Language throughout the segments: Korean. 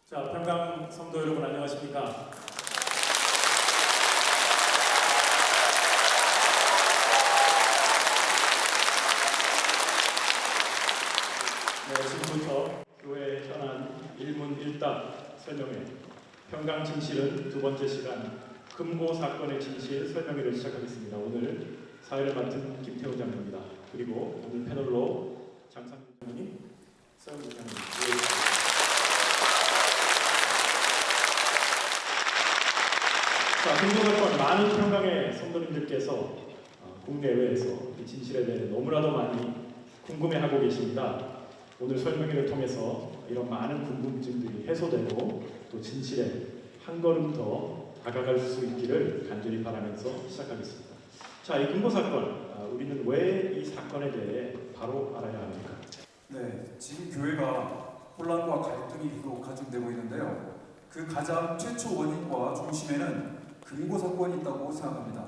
자, 평강 성도 여러분 안녕하십니까? 네, 지금부터 교회에 현안 일문일답 설명회 평강 진실은 두 번째 시간 금고 사건의 진실 설명회를 시작하겠습니다. 오늘 사회를 맡은 김태훈 장로입니다. 그리고 오늘 패널로 장상민 장로님, 서영국 장로님. 자, 금고 사건 많은 평강의 성도님들께서 국내외에서 이 진실에 대해 너무나도 많이 궁금해하고 계십니다. 오늘 설명회를 통해서 이런 많은 궁금증들이 해소되고 또 진실에 한 걸음 더 다가갈 수 있기를 간절히 바라면서 시작하겠습니다. 자, 이 금고 사건, 우리는 왜 이 사건에 대해 바로 알아야 합니까? 네, 지금 교회가 혼란과 갈등이 계속 가중되고 있는데요. 그 가장 최초 원인과 중심에는 금고 사건이 있다고 생각합니다.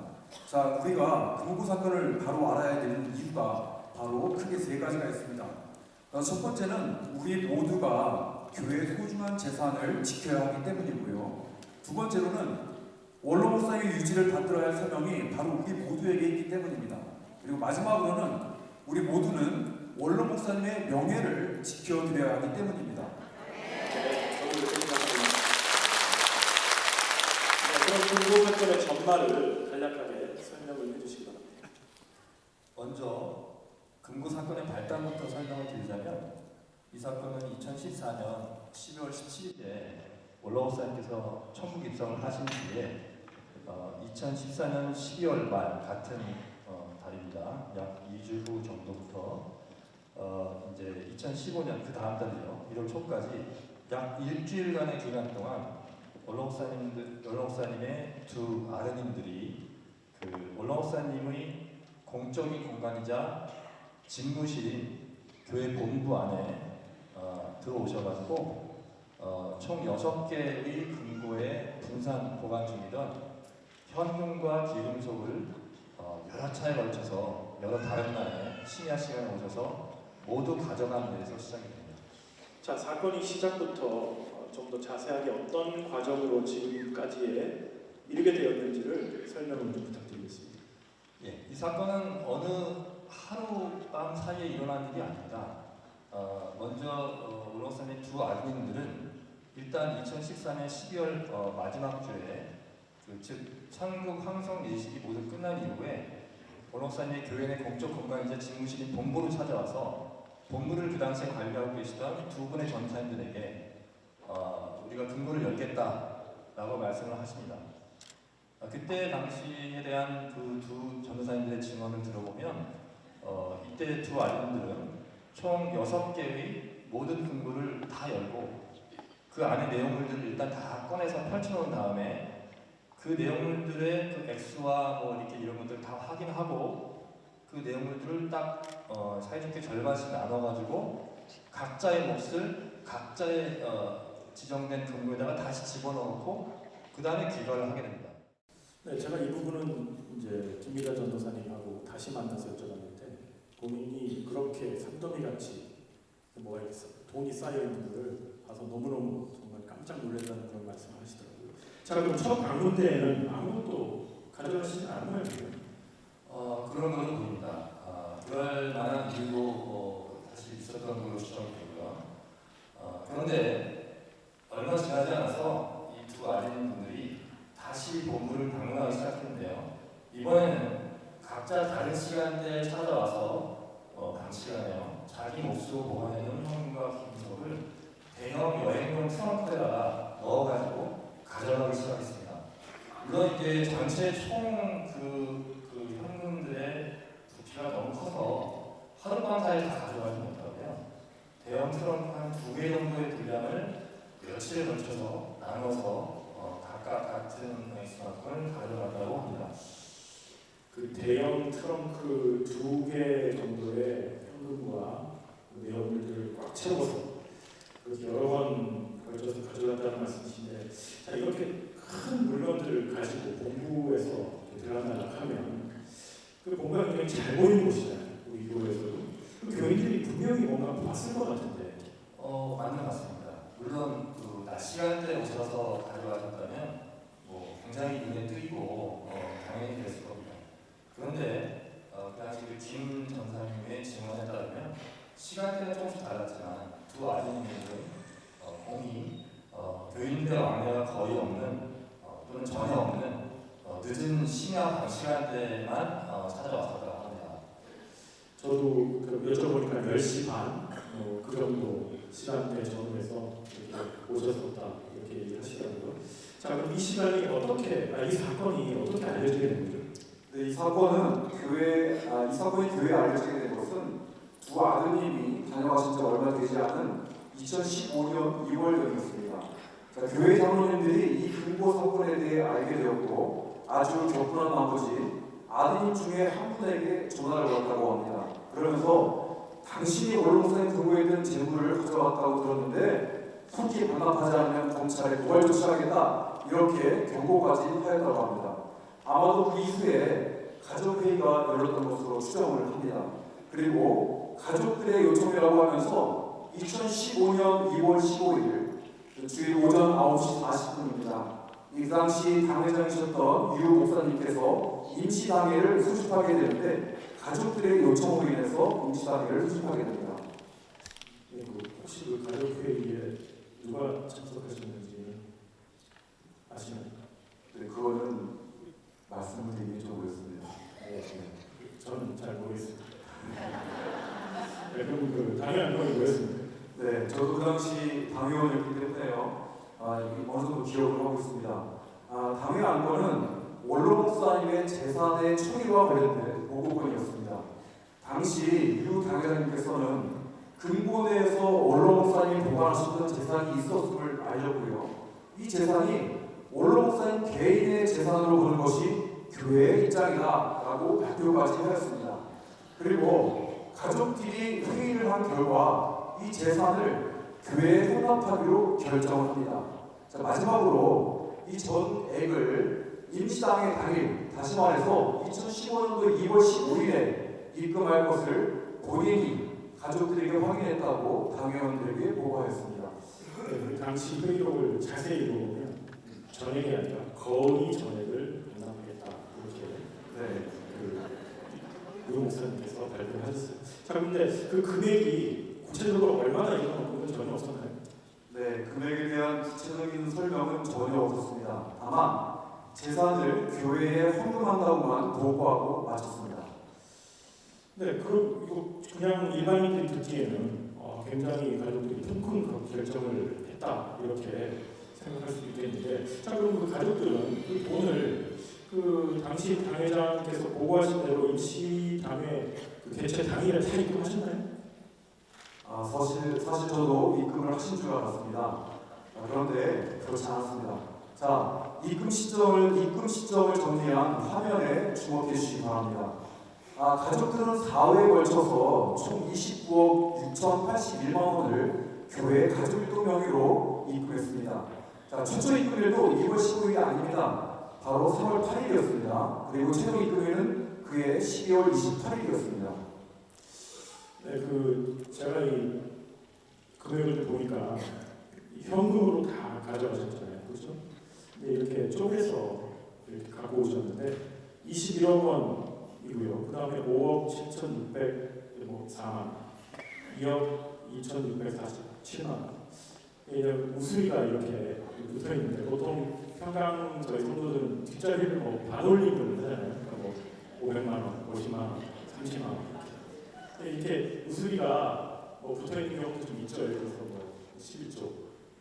자, 우리가 금고 사건을 바로 알아야 되는 이유가 바로 크게 세 가지가 있습니다. 첫 번째는 우리 모두가 교회의 소중한 재산을 지켜야 하기 때문이고요. 두 번째로는 원로 목사님의 유지를 받들어야 할 사명이 바로 우리 모두에게 있기 때문입니다. 그리고 마지막으로는 우리 모두는 원로 목사님의 명예를 지켜드려야 하기 때문입니다. 그럼 금고 사건의 전말을 간략하게 설명을 해주시기 바랍니다. 먼저 금고 사건의 발단부터 설명을 드리자면 이 사건은 2014년 12월 17일에 원로 목사님께서 천국 입성을 하신 뒤에 2014년 12월 말 같은 달입니다. 약 2주 후 정도부터 이제 2015년 그 다음 달이죠. 1월 초까지 약 일주일간의 기간 동안 원로 목사님의 두 아드님들이 그 원로 목사님의 공적인 공간이자 집무실인 교회 본부 안에 들어오셔가지고 총 6개의 금고에 분산 보관 중이던 현금과 기름속을 여러 차에 걸쳐서 여러 다른 날에 심야 시간에 오셔서 모두 가져간 데에서 시작이 됩니다. 자, 사건이 시작부터 좀 더 자세하게 어떤 과정으로 지금까지에 이르게 되었는지를 설명을 좀 부탁드리겠습니다. 예, 이 사건은 어느 하룻밤 사이에 일어난 일이 아닙니다. 먼저 원로 목사님 두 아드님들은 일단 2014년 12월 마지막 주에 즉 천국 황성 예식이 모두 끝난 이후에 원로 목사님의 교회 내 공적 공간이자 집무실인 본부로 찾아와서 본부를 그 당시에 관리하고 계시던 두 분의 전사님들에게 우리가 금고를 열겠다라고 말씀을 하십니다. 그때 당시에 대한 그 두 전도사님들의 증언을 들어보면 이때 두 아드님들은 총 6개의 모든 금고를 다 열고 그 안에 내용물들을 일단 다 꺼내서 펼쳐놓은 다음에 그 내용물들의 그 액수와 뭐 이렇게 이런 것들을 다 확인하고 그 내용물들을 딱 사이좋게 절반씩 나눠가지고 각자의 몫을 각자의 지정된 금고에다가 다시 집어넣고 그 다음에 귀가를 하게 됩니다. 네, 제가 이 부분은 이제 김미자 전도사님하고 다시 만나서 여쭤봤는데 본인이 그렇게 산더미같이 뭐가 있어 돈이 쌓여 있는 거를 봐서 너무너무 정말 깜짝 놀랐다는 그런 말씀을 하시더라고요. 자, 그럼 첫 방문 때에는 아무것도 가져가시지 않아요? 그런 걸로 보입니다. 그럴 만한 이유도 사실 있었던 걸로 추정이 되고요. 그런데 얼마 지나지 않아서 이 두 아드님분들이 다시 본부를 방문하기 시작했는데요. 이번에는 각자 다른 시간대에 찾아와서 반 시간에요. 자기 몫으로 보관해놓은 현금과 김속을 대형 여행용 트렁크에다가 넣어가지고 가져가기 시작했습니다. 물론 이제 전체 총 그 현금들의 부피가 너무 커서 하룻밤 사이에 다 가져가지 못하고요. 대형 트렁크 한 2개 정도의 분량을 며칠에 걸쳐서 나눠서 각각 같은 액수만큼을 가져간다고 합니다. 그 대형 트렁크 2개 정도의 현금과 내용물들을 꽉 채워서 그렇게 여러 번 걸쳐서 가져간다는 말씀이신데, 자, 이렇게 큰 물건들을 가지고 본부에서 들어간다고 하면 그 본부가 굉장히 잘 보이는 곳이잖아요. 우리 교회에서도. 그 교인들이 분명히 뭔가 봤을 것 같은데. 맞는 것 같습니다. 물론 그 낮 시간대는 조금씩 달랐지만 두 아드님에게 공이 교인들의 왕래가 거의 없는 또는 전혀 없는 늦은 심야 밤 시간대만 찾아왔었다고 합니다. 저도 여쭤보니까 10시 반, 그 정도 시간대 전후에서 이렇게 오셨었다 이렇게 얘기를 하시더라고요. 자, 그럼 이 시간이 이 사건이 어떻게 알려지게 된 거죠? 네, 이 사건이 교회에 알려지게 된 것은 두 아드님이 다녀가신 지 얼마 되지 않은 2015년 2월경이었습니다. 교회 장로님들이 이 금고 사건에 대해 알게 되었고 아주 격분한 나머지 아드님 중에 한 분에게 전화를 걸었다고 합니다. 그러면서 당신이 원로목사님 금고에 있는 재물을 가져왔다고 들었는데 속히 반납하지 않으면 검찰에 고발 조치하겠다 이렇게 경고까지 하였다고 합니다. 아마도 그 이후에 가족회의가 열렸던 것으로 추정을 합니다. 그리고 가족들의 요청이라고 하면서 2015년 2월 15일 주일 오전 9시 40분입니다. 이 당시 당회장이셨던 유 목사님께서 임시당회를 소집하게 되는데 가족들의 요청으로 인해서 임시당회를 소집하게 됩니다. 네, 혹시 그 가족회의에 누가 참석하셨는지 아시나요? 네, 그거는 말씀을 드리기 좀 어렵습니다. 네, 저는 잘 모르겠습니다. 네, 그럼 당연한 건 뭐였습니까? 네, 저도 그 당시 당회원이었기 때문에요. 어느 정도 기억을 하고 있습니다. 당회 안건은 원로 목사님의 재산의 처리와 관련된 보고건이었습니다. 당시 유 당회장님께서는 금고 내에서 원로 목사님이 보관하셨던 재산이 있었음을 알렸고요. 이 재산이 원로 목사님 개인의 재산으로 보는 것이 교회의 입장이다라고 발표까지 하였습니다. 그리고 가족들이 회의를 한 결과 이 재산을 교회에 혼납하기로 결정을 합니다. 자, 마지막으로 이 전액을 임시당의 당일, 다시 말해서 2015년도 2월 15일에 입금할 것을 본인이 가족들에게 확인했다고 당회원들에게 보고하였습니다. 네, 그 당시 회의록을 자세히 보면 전액이 아니라 거의 전액을 반납하겠다 이렇게 유 목사님께서 발표하셨어요. 자, 근데 그 금액이 구체적으로 얼마나 이런 건 전혀 없었나요? 네, 금액에 대한 구체적인 설명은 전혀 없었습니다. 다만 재산을 교회에 헌금한다고만 보고하고 마쳤습니다. 네, 그럼 이거 그냥 일반인들이 듣기에는 굉장히 가족들이 큰 결정을 했다 이렇게 생각할 수 있겠는데, 자, 그럼 그 가족들은 그 돈을 그 당시 당회장께서 보고하신 대로 임시 당회 그 개최 당일에 다 입금하셨나요? 사실 저도 입금을 하신 줄 알았습니다. 그런데 그렇지 않았습니다. 자, 입금 시점을 정리한 화면에 주목해 주시기 바랍니다. 가족들은 4회에 걸쳐서 총 29억 6,081만 원을 교회 가족일동 명의로 입금했습니다. 자, 최초 입금일도 2월 15일이 아닙니다. 바로 3월 8일이었습니다. 그리고 최종 입금일은 그해 12월 28일이었습니다. 네, 제가 이 금액을 보니까 현금으로 다 가져가셨잖아요, 그렇죠? 근데 이렇게 쪼개서 이렇게 갖고 오셨는데 21억 원이고요. 그 다음에 5억 7,604만, 2억 2,647만. 이제 우수리가 이렇게 붙어 있는데 보통 평강 저희 성도들은 뒷자리를 반올림을 하잖아요. 그러니까 500만 원, 50만 원, 30만 원. 이렇게 우수리가 붙어 있는 경우도 좀 있죠. 예를 들어서 11조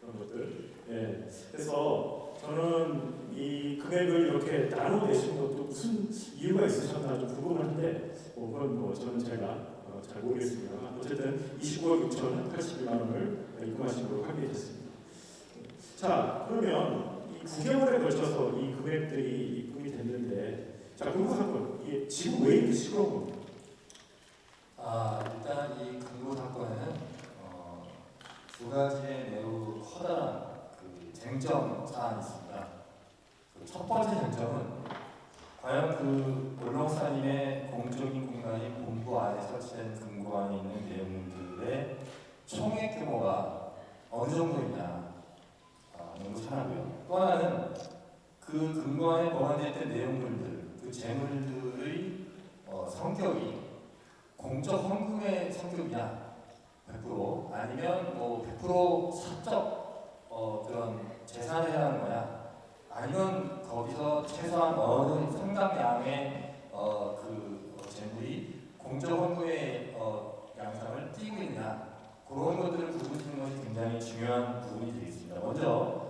그런 것들. 예. 그래서 저는 이 금액을 이렇게 나눠 내신 것도 무슨 이유가 있으셨나 좀 궁금한데, 그건 저는 제가 잘 모르겠습니다. 어쨌든 25억 6,081만 원을 입금하신 걸로 확인했습니다. 자, 그러면 이 9개월에 걸쳐서 이 금액들이 입금이 됐는데, 자, 금고 사건 이게 지금 왜 이렇게 시끄러운 겁니까? 일단 이 금고 사건에는 두 가지의 매우 커다란 쟁점 사안이 있습니다. 첫 번째 쟁점은 과연 원로 목사님의 공적인 공간인 본부 안에 설치된 금고 안에 있는 내용들의 총액 규모가 어느 정도이냐 것이 하나고요. 또 하나는 그 금고 안에 보관되어 있던 내용물들, 그 재물들의 성격이 공적 헌금의 성격이냐 100% 아니면 뭐 100% 사적 그런 재산에 해당하는 거냐, 아니면 거기서 최소한 어느 상당량의 재물이 공적 헌금의 양상을 띠고 있냐, 그런 것들을 구분짓는 것이 굉장히 중요한 부분이 되겠습니다. 먼저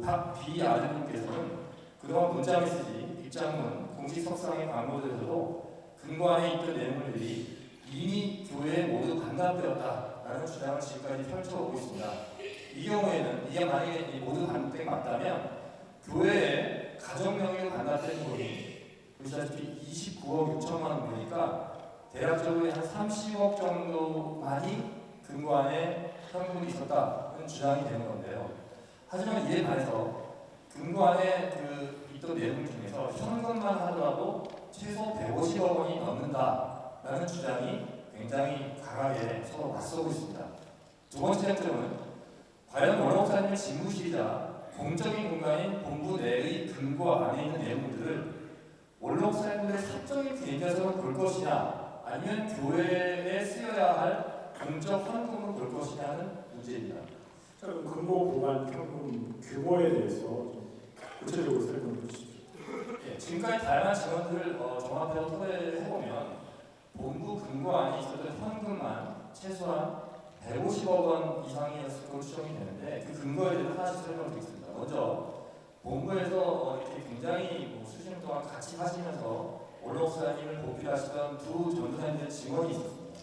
박비 아드님께서는 그동안 문자메시지, 입장문, 공식 석상의 광고들에서도 근거안에 있던 내용들이 이미 교회에 모두 반납되었다라는 주장을 지금까지 펼쳐오고 있습니다. 이 경우에는 이게 만약에 모두 반납된 게 맞다면 교회에 가정 명의로 반납된 돈이 보시다시피 29억 6천만 원 보니까 대략적으로 한 30억 정도만이 근거안에 현금이 있었다는 주장이 되는 건데요. 하지만 이에 반해서 근거안에 있던 내용 중에서 현금만 하더라도 최소 150억 원이 넘는다라는 주장이 굉장히 강하게 서로 맞서고 있습니다. 두 번째 점은 과연 원 목사님의 집무실이자 공적인 공간인 본부 내의 근거 안에 있는 내용들을 원 목사님들의 사적인 개인에서 볼 것이냐, 아니면 교회에 쓰여야 할 공적 헌금을 볼 것이냐는 문제입니다. 자, 그럼 근거 보관 현금 규모에 대해서 좀 구체적으로 설명해 주시죠. 예, 지금까지 다양한 증언들을 종합해서 토대를 해보면 본부 근거 안에 있었던 현금만 최소한 150억 원 이상이었을 것으로 추정이 되는데, 그 근거에 대해서 하나씩 설명을 드리겠습니다. 먼저 본부에서 이렇게 굉장히 수십 년 동안 같이 하시면서 원 목사님을 보필하시던 두 전도사님들의 증언이 있었습니다.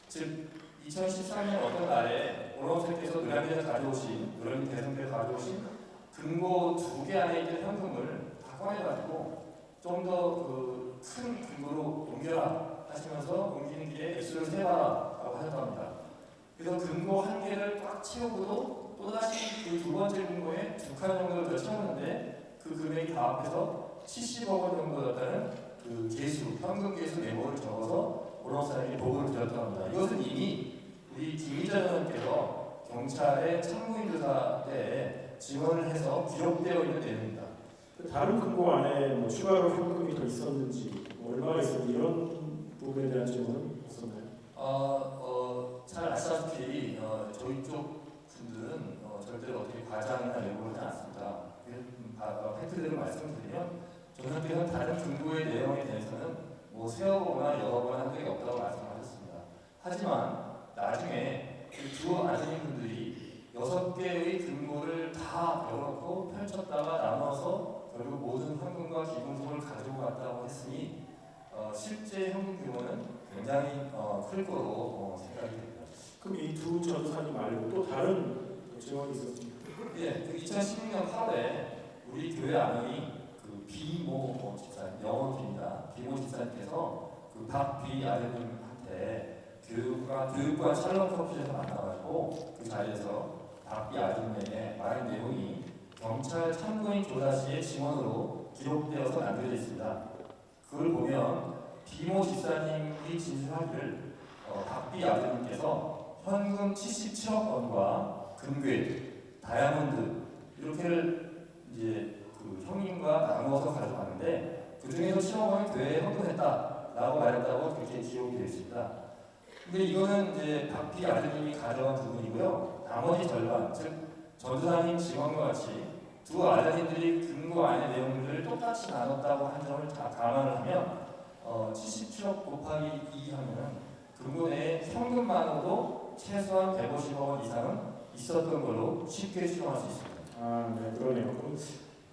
즉 2013년 어떤 날에 원 목사님께서 노량진에서 가져오신, 노량진 대성교에 가져오신 근거 2개 안에 있는 현금을 다 꺼내가지고 좀 더 큰 근거로 옮겨라 하시면서 옮기는 길에 액수를 세봐라라고 하셨다고 합니다. 그래서 근거 1개를 꽉 채우고도 또다시 그 두 번째 근거에 2칸 정도를 더 채웠는데 그 금액이 다 합해서 70억 원 정도였다는 그 현금 계수 메모를 적어서 원 목사님이 보고를 드렸다고 합니다. 이것은 이미 우리 김희자 의원께서 경찰의 참고인 조사 때 지원을 해서 기록되어 있는 내용입니다. 다른 근거 안에 뭐 추가로 현금이 더 있었는지, 얼마나 있었는지 이런 부분에 대한 질문은 없었나요? 잘 아시다시피 저희 쪽 분들은 절대로 어떻게 과장이나 왜곡을 하지 않습니다. 팩트대로 말씀드리면 전사께서는 다른 근거의 내용에 대해서는 뭐 세어보거나 열어보거나 한 적이 없다고 말씀하셨습니다. 하지만 나중에 그 두 아드님 분들이 6개의 근거를 다 열어놓고 펼쳤다가 나눠서 결국 모든 현금과 기금속을 가지고 갔다고 했으니 실제 현금 규모는 굉장히 클 거로 생각이 됩니다. 그럼 이 두 전도사님 말고 또 다른 증언이 있었습니까? 예, 2016년 8월에 우리 교회 아내인 비모 집사님, 영어입니다. 비모 집사님께서 박비 아드님한테 교육관 샬롬 커피에서 만나가지고 그 자리에서 박비 아드님에게 말한 내용이 경찰 참고인 조사 시의 증언으로 기록되어서 남겨져 있습니다. 그걸 보면 비모 집사님이 진술하기를 박비 아드님께서 현금 77억 원과 금괴, 다이아몬드 이렇게를 이제 그 형님과 나누어서 가져갔는데 그 중에서 7억 원을 교회에 헌금했다라고 말했다고 그렇게 기록이 되어 있습니다. 근데 이거는 이제 박비 아드님이 가져간 부분이고요. 나머지 절반, 즉 전도사님 증언과 같이 두 아드님들이 근거 안의 내용들을 똑같이 나눴다고 한 점을 다 감안을 하면 77억 곱하기 2 하면 근거 내에 현금만으로도 최소한 150억 원 이상은 있었던 걸로 쉽게 추정할 수 있습니다. 아, 네, 그러네요. 그럼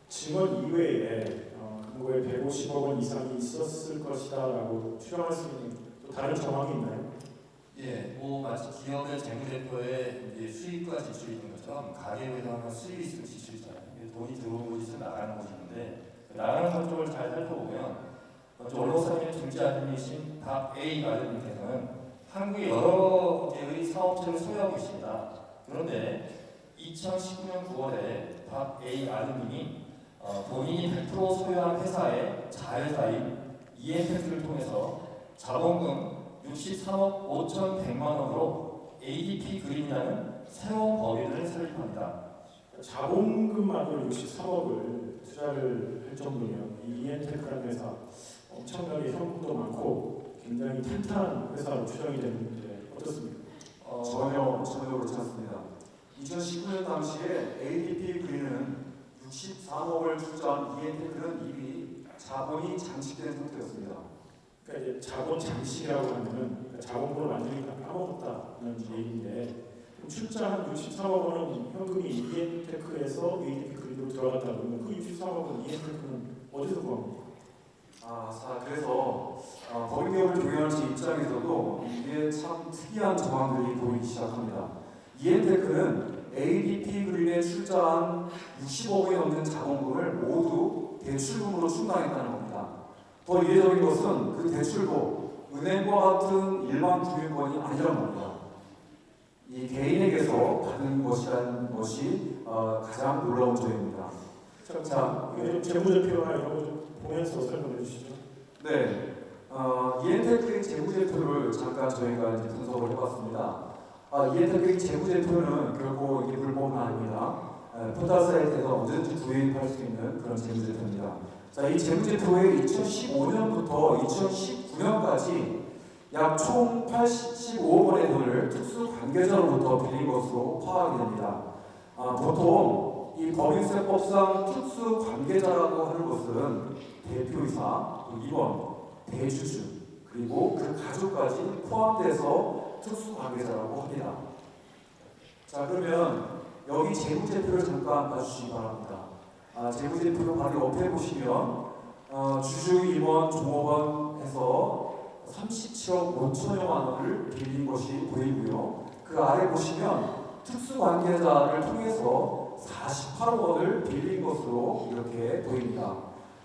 증언 이외에 근거에 150억 원 이상이 있었을 것이다라고 추정할 수 있는 또 다른 정황이 있나요? 예, 뭐 마치 기업의 재무제표에 이제 수입과 지출이 있는 것처럼 가계부에서 하면 수입이 있으면 지출이 있잖아요. 돈이 들어오는 곳이 있으면 나가는 곳이 있는데 나가는 것 쪽을 잘 살펴보면 먼저 원로사님의 둘째 아드님이신 박 A 아드님께서는 한국의 여러 개의 사업체를 소유하고 있습니다. 그런데 2019년 9월에 박 A 아드님이 본인이 100% 소유한 회사의 자회사인 EMP를 통해서 자본금 63억 5,100만 원으로 ADP 그린이라는 새로운 법인을 설립합니다. 자본금만으로 63억을 투자를 할 정도면 이 이엔테크라는 회사 엄청나게 현금도 많고 굉장히 탄탄한 회사로 추정이 되는데 어떻습니까? 전혀 그렇지 않습니다. 2019년 당시에 ADP 그린은 63억을 투자한 이엔테크는 이미 자본이 장식된 상태였습니다. 그러니까 이제 자본 장식이라고 하면은 그러니까 자본으로 만드니까 까먹었다는 얘기인데 그럼 출자한 63억 원은 현금이 이엔테크에서 ADP 그린으로 들어갔다 그러면 그 63억 원 이엔테크는 어디서 구합니까? 자, 그래서 법인기업을 경영하는 제 입장에서도 이게 참 특이한 정황들이 보이기 시작합니다. 이엔테크는 ADP 그린에 출자한 60억이 넘는 자본금을 모두 대출금으로 충당했다는 겁니다. 더 이례적인 것은 그 대출도 은행과 같은 일반 금융권이 아니라는 겁니다. 이 개인에게서 받은 것이라는 것이 가장 놀라운 점입니다. 자, 이게 재무제표나 이런 거 좀 보면서 설명해 주시죠. 네, 이엔테크의 재무제표를 잠깐 저희가 이제 분석을 해봤습니다. 이엔테크의 재무제표는 결코 이게 불법은 아닙니다. 포털 사이트에서 언제든지 구입할 수 있는 그런 재무제표입니다. 자, 이 재무제표에 2015년부터 2019년까지 약 총 85억 원의 돈을 특수 관계자로부터 빌린 것으로 파악이 됩니다. 보통 이 법인세법상 특수 관계자라고 하는 것은 대표이사, 임원, 대주주, 그리고 그 가족까지 포함돼서 특수 관계자라고 합니다. 자, 그러면 여기 재무제표를 잠깐 봐주시기 바랍니다. 재무제표 바로 옆에 보시면 주주, 임원, 종업원 해서 37억 5천여만 원을 빌린 것이 보이고요. 그 아래 보시면 특수관계자를 통해서 48억 원을 빌린 것으로 이렇게 보입니다.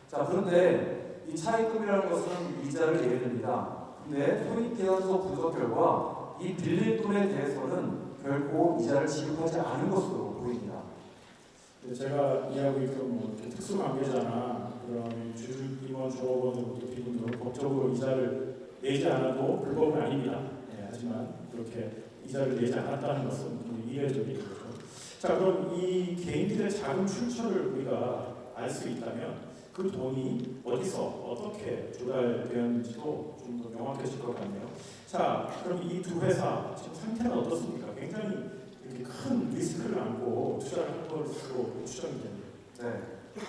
자, 그런데 이 차입금이라는 것은 이자를 내야 됩니다. 근데 손익계산서 분석 결과 이 빌린 돈에 대해서는 결코 이자를 지급하지 않은 것으로 보입니다. 제가 이해하고 있던 뭐 특수관계자나 그런 주주, 임원, 종업원으로부터 빌린 돈은 법적으로 이자를 내지 않아도 불법은 아닙니다. 하지만 그렇게 이자를 내지 않았다는 것은 이례적인 거죠. 자, 그럼 이 개인들의 자금 출처를 우리가 알 수 있다면 그 돈이 어디서 어떻게 조달되었는지도 좀 더 명확해질 것 같네요. 자, 그럼 이 두 회사 지금 상태는 어떻습니까? 굉장히 이렇게 큰 리스크를 안고 투자를 한 것으로 추정이 됩니다. 네.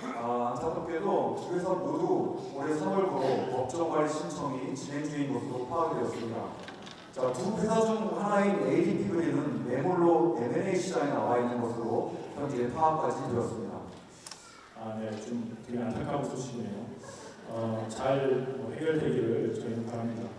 안타깝게도 두 회사 모두 올해 3월부로 법정관리 신청이 진행 중인 것으로 파악이 되었습니다. 자, 두 회사 중 하나인 ADP 그린은 매물로 M&A 시장에 나와 있는 것으로 현재 파악까지 되었습니다. 네, 좀 되게 안타까운 소식이네요. 잘 해결되기를 저희는 바랍니다.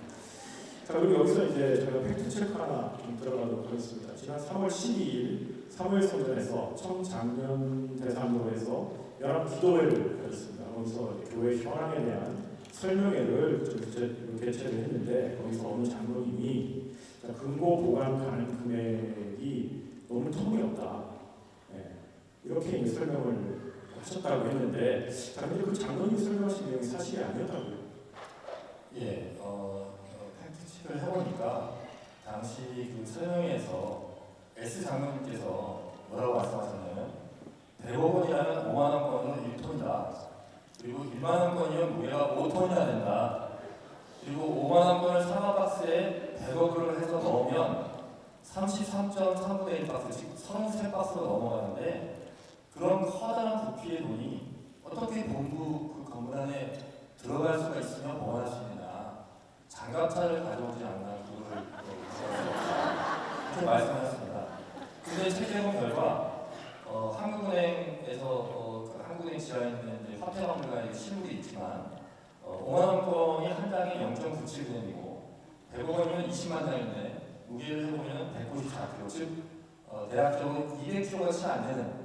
자, 그리고 여기서 이제 저희가 팩트 체크 하나 좀 들어가도록 하겠습니다. 지난 3월 12일 사무엘성전에서 청장년 대상으로해서 연합 기도회를 가졌습니다. 거기서 교회 현황에 대한 설명회를 좀 개최를 했는데 거기서 어느 장로님이 금고 보관 가능 금액이 너무 터무니없다. 이렇게 이제 설명을 하셨다고 했는데, 자, 근데 그 장로님 설명하신 내용이 사실이 아니었다고요? 예, 팩트체크를 해보니까 당시 그 설명회에서 S 장로님께서 뭐라고 말씀하셨냐면 100억 원이라면 5만 원권으로 1톤이다. 그리고 1만 원권이면 무게가 5톤이나 된다. 그리고 5만 원권을 사과박스에 100억을 해서 넣으면 33.3분의 1박스, 즉 33박스로 넘어가는데 그런 커다란 부피의 돈이 어떻게 본부 그 건물 안에 들어갈 수가 있으며 보관할 수 있느냐. 장갑차를 가져오지 않나 그걸 이렇게 말씀하셨습니다. 근데 체크해본 결과 한국은행에서 그 한국은행 지하에 있는 화폐박물관에 실물이 있지만 5만 원권이 한 장에 0.97g이고 100억 원이면 20만 장인데 무게를 해보면 194kg, 즉 대략적으로 200kg가 채 안 되는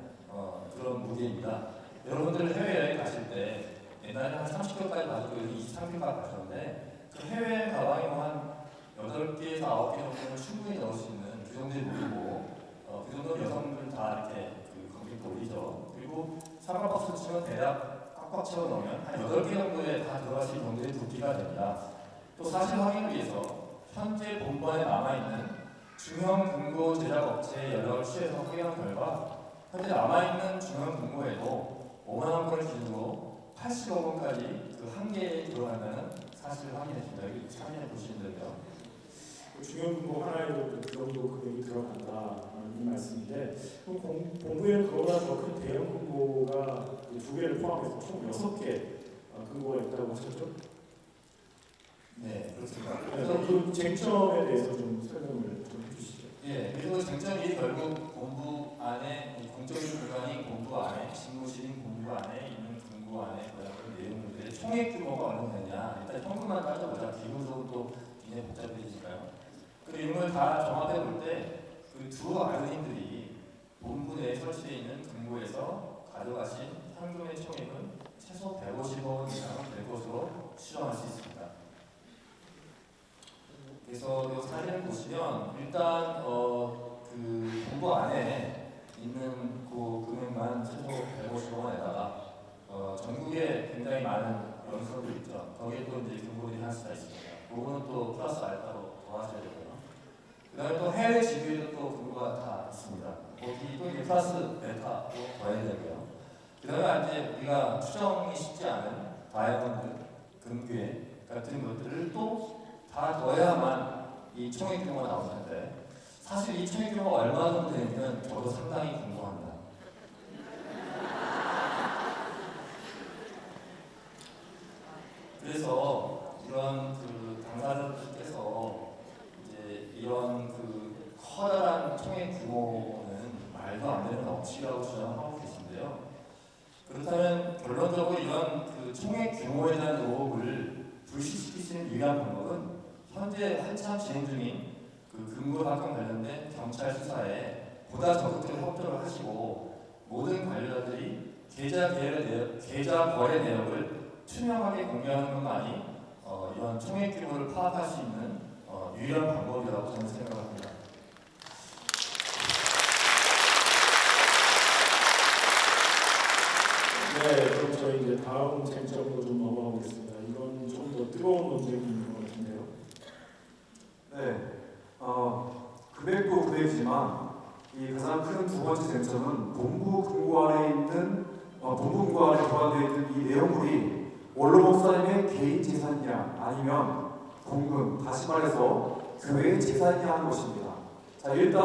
그런 무게입니다. 여러분들 해외여행 가실 때 옛날에 한 30kg까지 가지고 23kg까지 가셨는데 그 해외 가방에 한 8개에서 9개 정도는 충분히 넣을 수 있는 그 정도의 무게고 그 정도는 여성분들 다 이렇게 그 관객도 올리죠. 그리고 사과박스 치면 대략 꽉꽉 채워 넣으면 한 8개 정도에 다 들어가실 정도의 부피가 됩니다. 또 사실 확인을 위해서 현재 본부에 남아있는 중형 금고 제작 업체에 연락을 취해서 확인한 결과 현재 남아있는 중형 금고에도 5만 원권을 기준으로 80억 원까지 그 한계에 들어간다는 사실을 확인했습니다. 여기 확인해 보시면 되고요. 중형 근거 하나에도 그 정도 금액이 들어간다는 이 말씀인데 그럼 본부에는 그보다 더 큰 대형 근거가 두 개를 포함해서 총 6개 근거가 있다고 하셨죠? 네, 그렇습니다. 그래서 그 쟁점에 대해서 좀 설명을 좀 해주시죠. 예, 그리고 쟁점이 결국 본부 안에 이 공적인 기관인 본부 안에 집무실인 본부 안에 있는 금고 안에 그 내용들의 총액 규모가 어느 되냐. 일단 현금만 따져보자. 기본적으로 또 굉장히 복잡해지니까요. 그리고 이런 걸 다 종합해 볼 때 그 두 아드님들이 본부 내에 설치되어 있는 금고에서 가져가신 현금의 총액은 최소 150억 이상은 될 것으로 추정할 수 있습니다. 그래서 이 사진을 보시면 일단 그 본부 안에 있는 그 금액만 최소 150억 원에다가 전국에 굉장히 많은 연수들 있죠. 거기에 또 이제 금고들이 할 수가 있습니다. 그거는 또 플러스 알파로 더하셔야 되고요. 그다음에 또 해외 지구에도 또 금고가 다 있습니다. 거기 또 이제 플러스 베타도 더해야 되고요. 그다음에 이제 우리가 추정이 쉽지 않은 다이아몬드, 금괴 같은 것들을 또 다 더해야만 이 총액 규모가 나올 텐데 사실 이 총액 규모가 얼마 정도 되면 저도 상당히 궁금합니다. 그래서 이런 그 당사자들께서 이제 이런 그 커다란 총액 규모는 말도 안 되는 억지라고 주장하고 계신데요. 그렇다면 결론적으로 이런 그 총액 규모에 대한 의혹을 불식시킬 수 있는 유일한 방법은 현재 한참 진행 중인 그 금고 사건 관련된 경찰 수사에 보다 적극적으로 협조를 하시고 모든 관련자들이 계좌 거래 내역을 투명하게 공개하는 것만이 이런 총액 규모를 파악할 수 있는 유일한 방법이라고 저는 생각합니다. 네, 그럼 저희 이제 다음 쟁점으로 좀 넘어가 보겠습니다. 이건 좀 더 뜨거운 논쟁이 있는 것 같은데요. 네, 금액도 금액이지만 이 가장 큰 두 번째 쟁점은 본부 금고 안에 있는 본부 금고 안에 보관되어 있는 이 내용물이 원로 목사님의 개인 재산이냐 아니면 공금, 다시 말해서 교회의 재산이냐 하는 것입니다. 자, 일단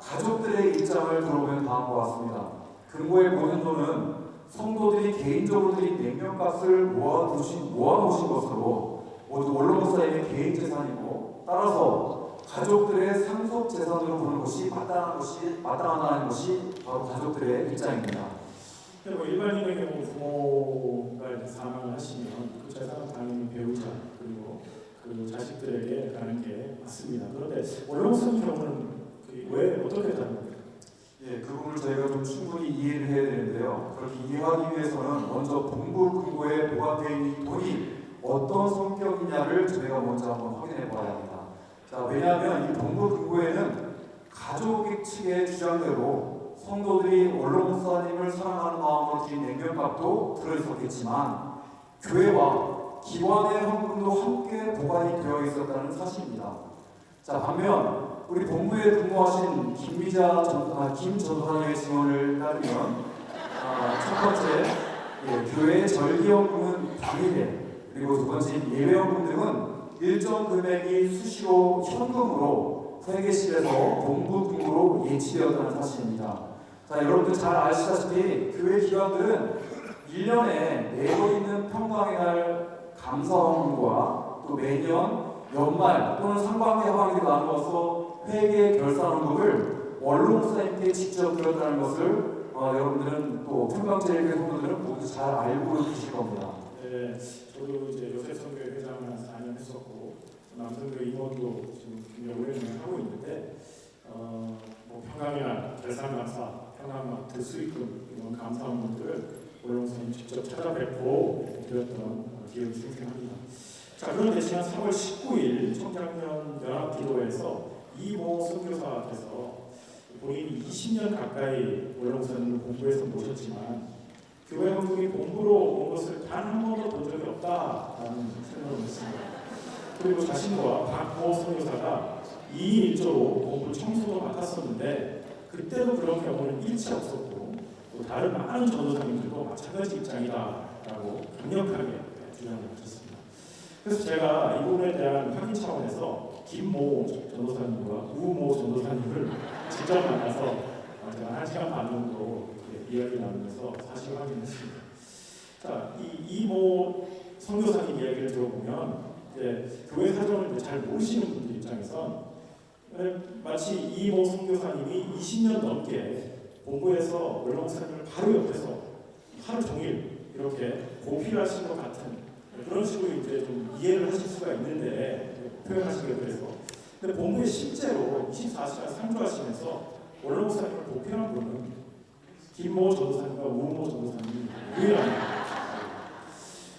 가족들의 입장을 들어보면 다음과 같습니다. 금고의 모든 돈은 성도들이 개인적으로 드린 냉면값을 모아놓으신 것으로 모두 원로 목사님의 개인 재산이고 따라서 가족들의 상속 재산으로 보는 것이 마땅하다는 것이 바로 가족들의 입장입니다. 근데 뭐 일반인의 경우 부모가 이제 사망을 하시면 그 재산은 당연히 배우자 그리고 그 자식들에게 가는 게 맞습니다. 그런데 원로성 경우는 왜 어떻게 다른 겁니까? 예, 그 부분을 저희가 좀 충분히 이해를 해야 되는데요. 그렇게 이해하기 위해서는 먼저 본부 금고에 보관되어 있는 돈이 어떤 성격이냐를 저희가 먼저 한번 확인해 봐야 합니다. 자, 왜냐하면 이 본부 금고에는 가족 측의 주장대로 성도들이 원로 목사님을 사랑하는 마음으로 드린 냉면값도 들어있었겠지만 교회와 기관의 헌금도 함께 보관이 되어 있었다는 사실입니다. 자, 반면 우리 본부에 근무하신 김 전도사님의 증언을 따르면 첫 번째 교회의 절기헌금은 당일에 그리고 두 번째 예외헌금 등은 일정 금액이 수시로 현금으로 회계실에서 본부 금고로 예치되었다는 사실입니다. 자, 여러분들 잘 아시다시피 교회 기관들은 1년에 내고 있는 평강의 날 감사헌금과 또 매년 연말 또는 상반기 하반기로 나누어서 회계 결산헌금을 원로 목사님께 직접 드렸다는 것을 여러분들은 또 평강제일교회 성도들은 모두 잘 알고 계실 겁니다. 네, 저도 이제 요셉성교회 회장을 한 4년 했었고 남성교회 임원도 지금 굉장히 오래전에 하고 있는데 뭐 평강이나 결산감사, 평강마트 수익금 이런 감사원들을 원로 목사님 직접 찾아뵙고 드렸던 기억이 생생합니다. 자, 그런데 지난 3월 19일 청장년 연합기도에서 이모 선교사께서 본인이 20년 가까이 원로 목사님을 본부에서 모셨지만 교회 헌금이 본부로 온 것을 단 한 번도 본 적이 없다라는 설명을 했습니다. 그리고 자신과 박모 선교사가 2인 1조로 본부 청소도 맡았었는데 그때도 그런 경우는 일치 없었고 또 다른 많은 전도사님들도 마찬가지 입장이다라고 강력하게 주장을 하셨습니다. 그래서 제가 이 부분에 대한 확인 차원에서 김모 전도사님과 우모 전도사님을 직접 만나서 제가 1시간 반 정도 이야기 나누면서 사실 확인했습니다. 자, 이 이모 선교사님 이야기를 들어보면 이제 교회 사정을 이제 잘 모르시는 분들 입장에선 마치 이모 선교사님이 20년 넘게 본부에서 원로목사님을 바로 옆에서 하루 종일 이렇게 보필하신 것 같은 그런 식으로 이제 좀 이해를 하실 수가 있는데 표현하시기에 그래서 근데 본부에 실제로 24시간 상주하시면서 원로목사님을 보필한 분은 김모 전도사님과 우모 전도사님이 유일합니다.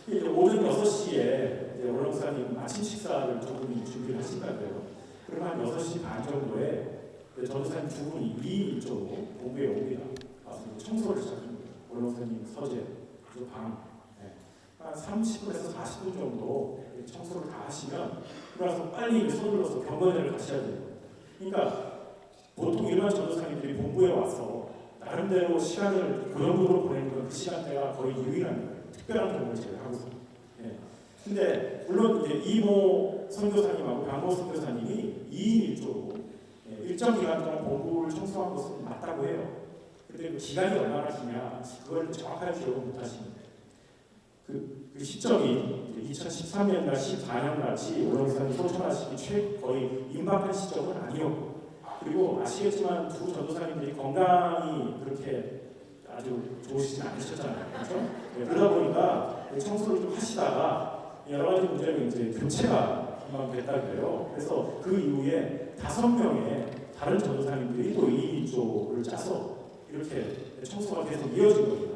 이제 오전 6시에 원로목사님 아침 식사를 두 분이 준비를 하신다고요. 그러면 한 6시 반 정도에 전도사님 두 분이 2인 1조로 본부에 옵니다. 와서 청소를 시작합니다. 원로목사님 서재, 그리고 방. 한 30분에서 40분 정도 청소를 다 하시면 그러나서 빨리 서둘러서 경건회를 가셔야 돼요. 그러니까 보통 일반 전도사님들이 본부에 와서 나름대로 시간을 그 정도로 보내는 건 그 시간대가 거의 유일한 거예요. 특별한 경우를 제외하고서. 근데 물론 이제 이모 선교사님하고 강모 선교사님이 2인 1조로 일정 기간 동안 본부를 청소한 것은 맞다고 해요. 근데 그 기간이 얼마나 기냐 그걸 정확하게 기억을 못하시는 그 시점이 2013년이나 14년 같이 원로목사님 소천하시기 거의 임박한 시점은 아니었고 그리고 아시겠지만 두 전도사님들이 건강이 그렇게 아주 좋으시진 않으셨잖아요. 그렇죠? 그러다 보니까 청소를 좀 하시다가 여러 가지 문제로 이제 교체가 금방 됐다고요. 그래서 그 이후에 5명의 다른 전도사님들이 또 2인 1조를 짜서 이렇게 청소가 계속 이어진 겁니다.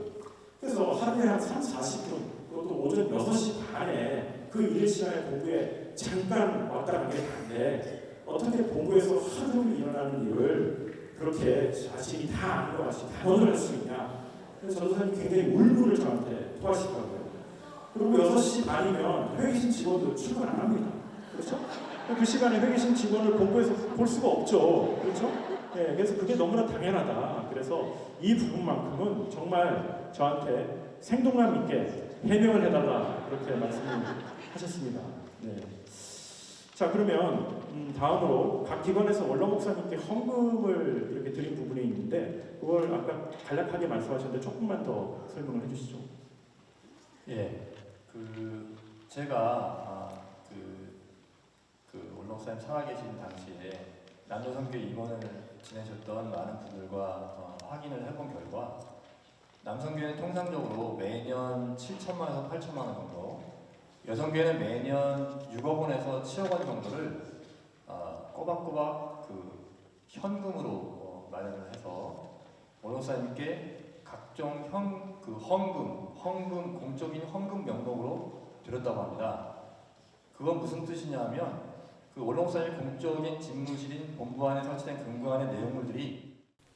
그래서 하루에 한 30-40분 그것도 오전 6시 반에 그 일 시간에 본부에 잠깐 왔다 간 게 다인데 어떻게 본부에서 하루 종일 일어나는 일을 그렇게 자신이 다 아는 것 같이 단언을 할 수 있냐. 그래서 전도사님이 굉장히 울분을 저한테 토하시더라고요. 그리고 6시 반이면 회계신 직원도 출근 안 합니다. 그렇죠? 그 시간에 회계신 직원을 본부에서 볼 수가 없죠. 그렇죠? 그래서 그게 너무나 당연하다. 그래서 이 부분만큼은 정말 저한테 생동감 있게 해명을 해달라 그렇게 말씀을 하셨습니다. 자 그러면 다음으로 각 기관에서 원로 목사님께 헌금을 이렇게 드린 부분이 있는데 그걸 아까 간략하게 말씀하셨는데 조금만 더 설명을 해주시죠. 제가 원로 목사님 살아계신 당시에 남녀선교 임원을 지내셨던 많은 분들과 확인을 해본 결과 남성교회는 통상적으로 매년 7천만 원에서 8천만 원 정도, 여성교회는 매년 6억 원에서 7억 원 정도를 꼬박꼬박 현금으로 마련을 해서 원로사님께 각종 헌금, 공적인 헌금 명목으로 드렸다고 합니다. 그건 무슨 뜻이냐면 원로사님 공적인 집무실인 본부 안에 설치된 금고안의 내용물들이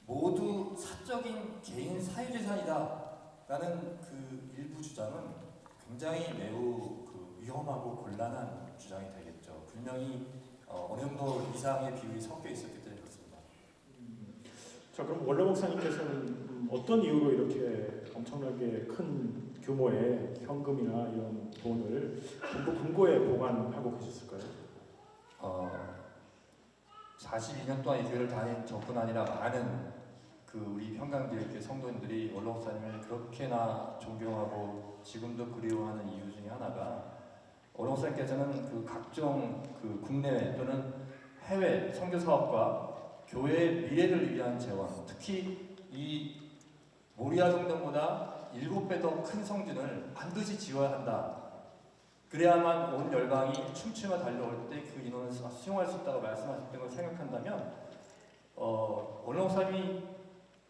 모두 사적인 개인 사유재산이다 라는 일부 주장은 굉장히 매우 위험하고 곤란한 주장이 되겠죠. 분명히 어느 정도 이상의 비율이 섞여 있었기 때문에 그렇습니다. 자 그럼 원로 목사님께서는 어떤 이유로 이렇게 엄청나게 큰 규모의 현금이나 이런 돈을 본부 금고에 보관하고 계셨을까요? 42년 동안 이 교회를 다닌 저뿐 아니라 많은 우리 평강교회 성도님들이 원로 목사님을 그렇게나 존경하고 지금도 그리워하는 이유 중에 하나가 원로 목사님께서는 각종 국내외 또는 해외 선교 사업과 교회의 미래를 위한 재원, 특히 이 모리아 성전보다 7배 더 큰 성전을 반드시 지어야 한다. 그래야만 온 열방이 춤추며 달려올 때 그 인원을 수용할 수 있다고 말씀하셨던 걸 생각한다면 원로 목사님이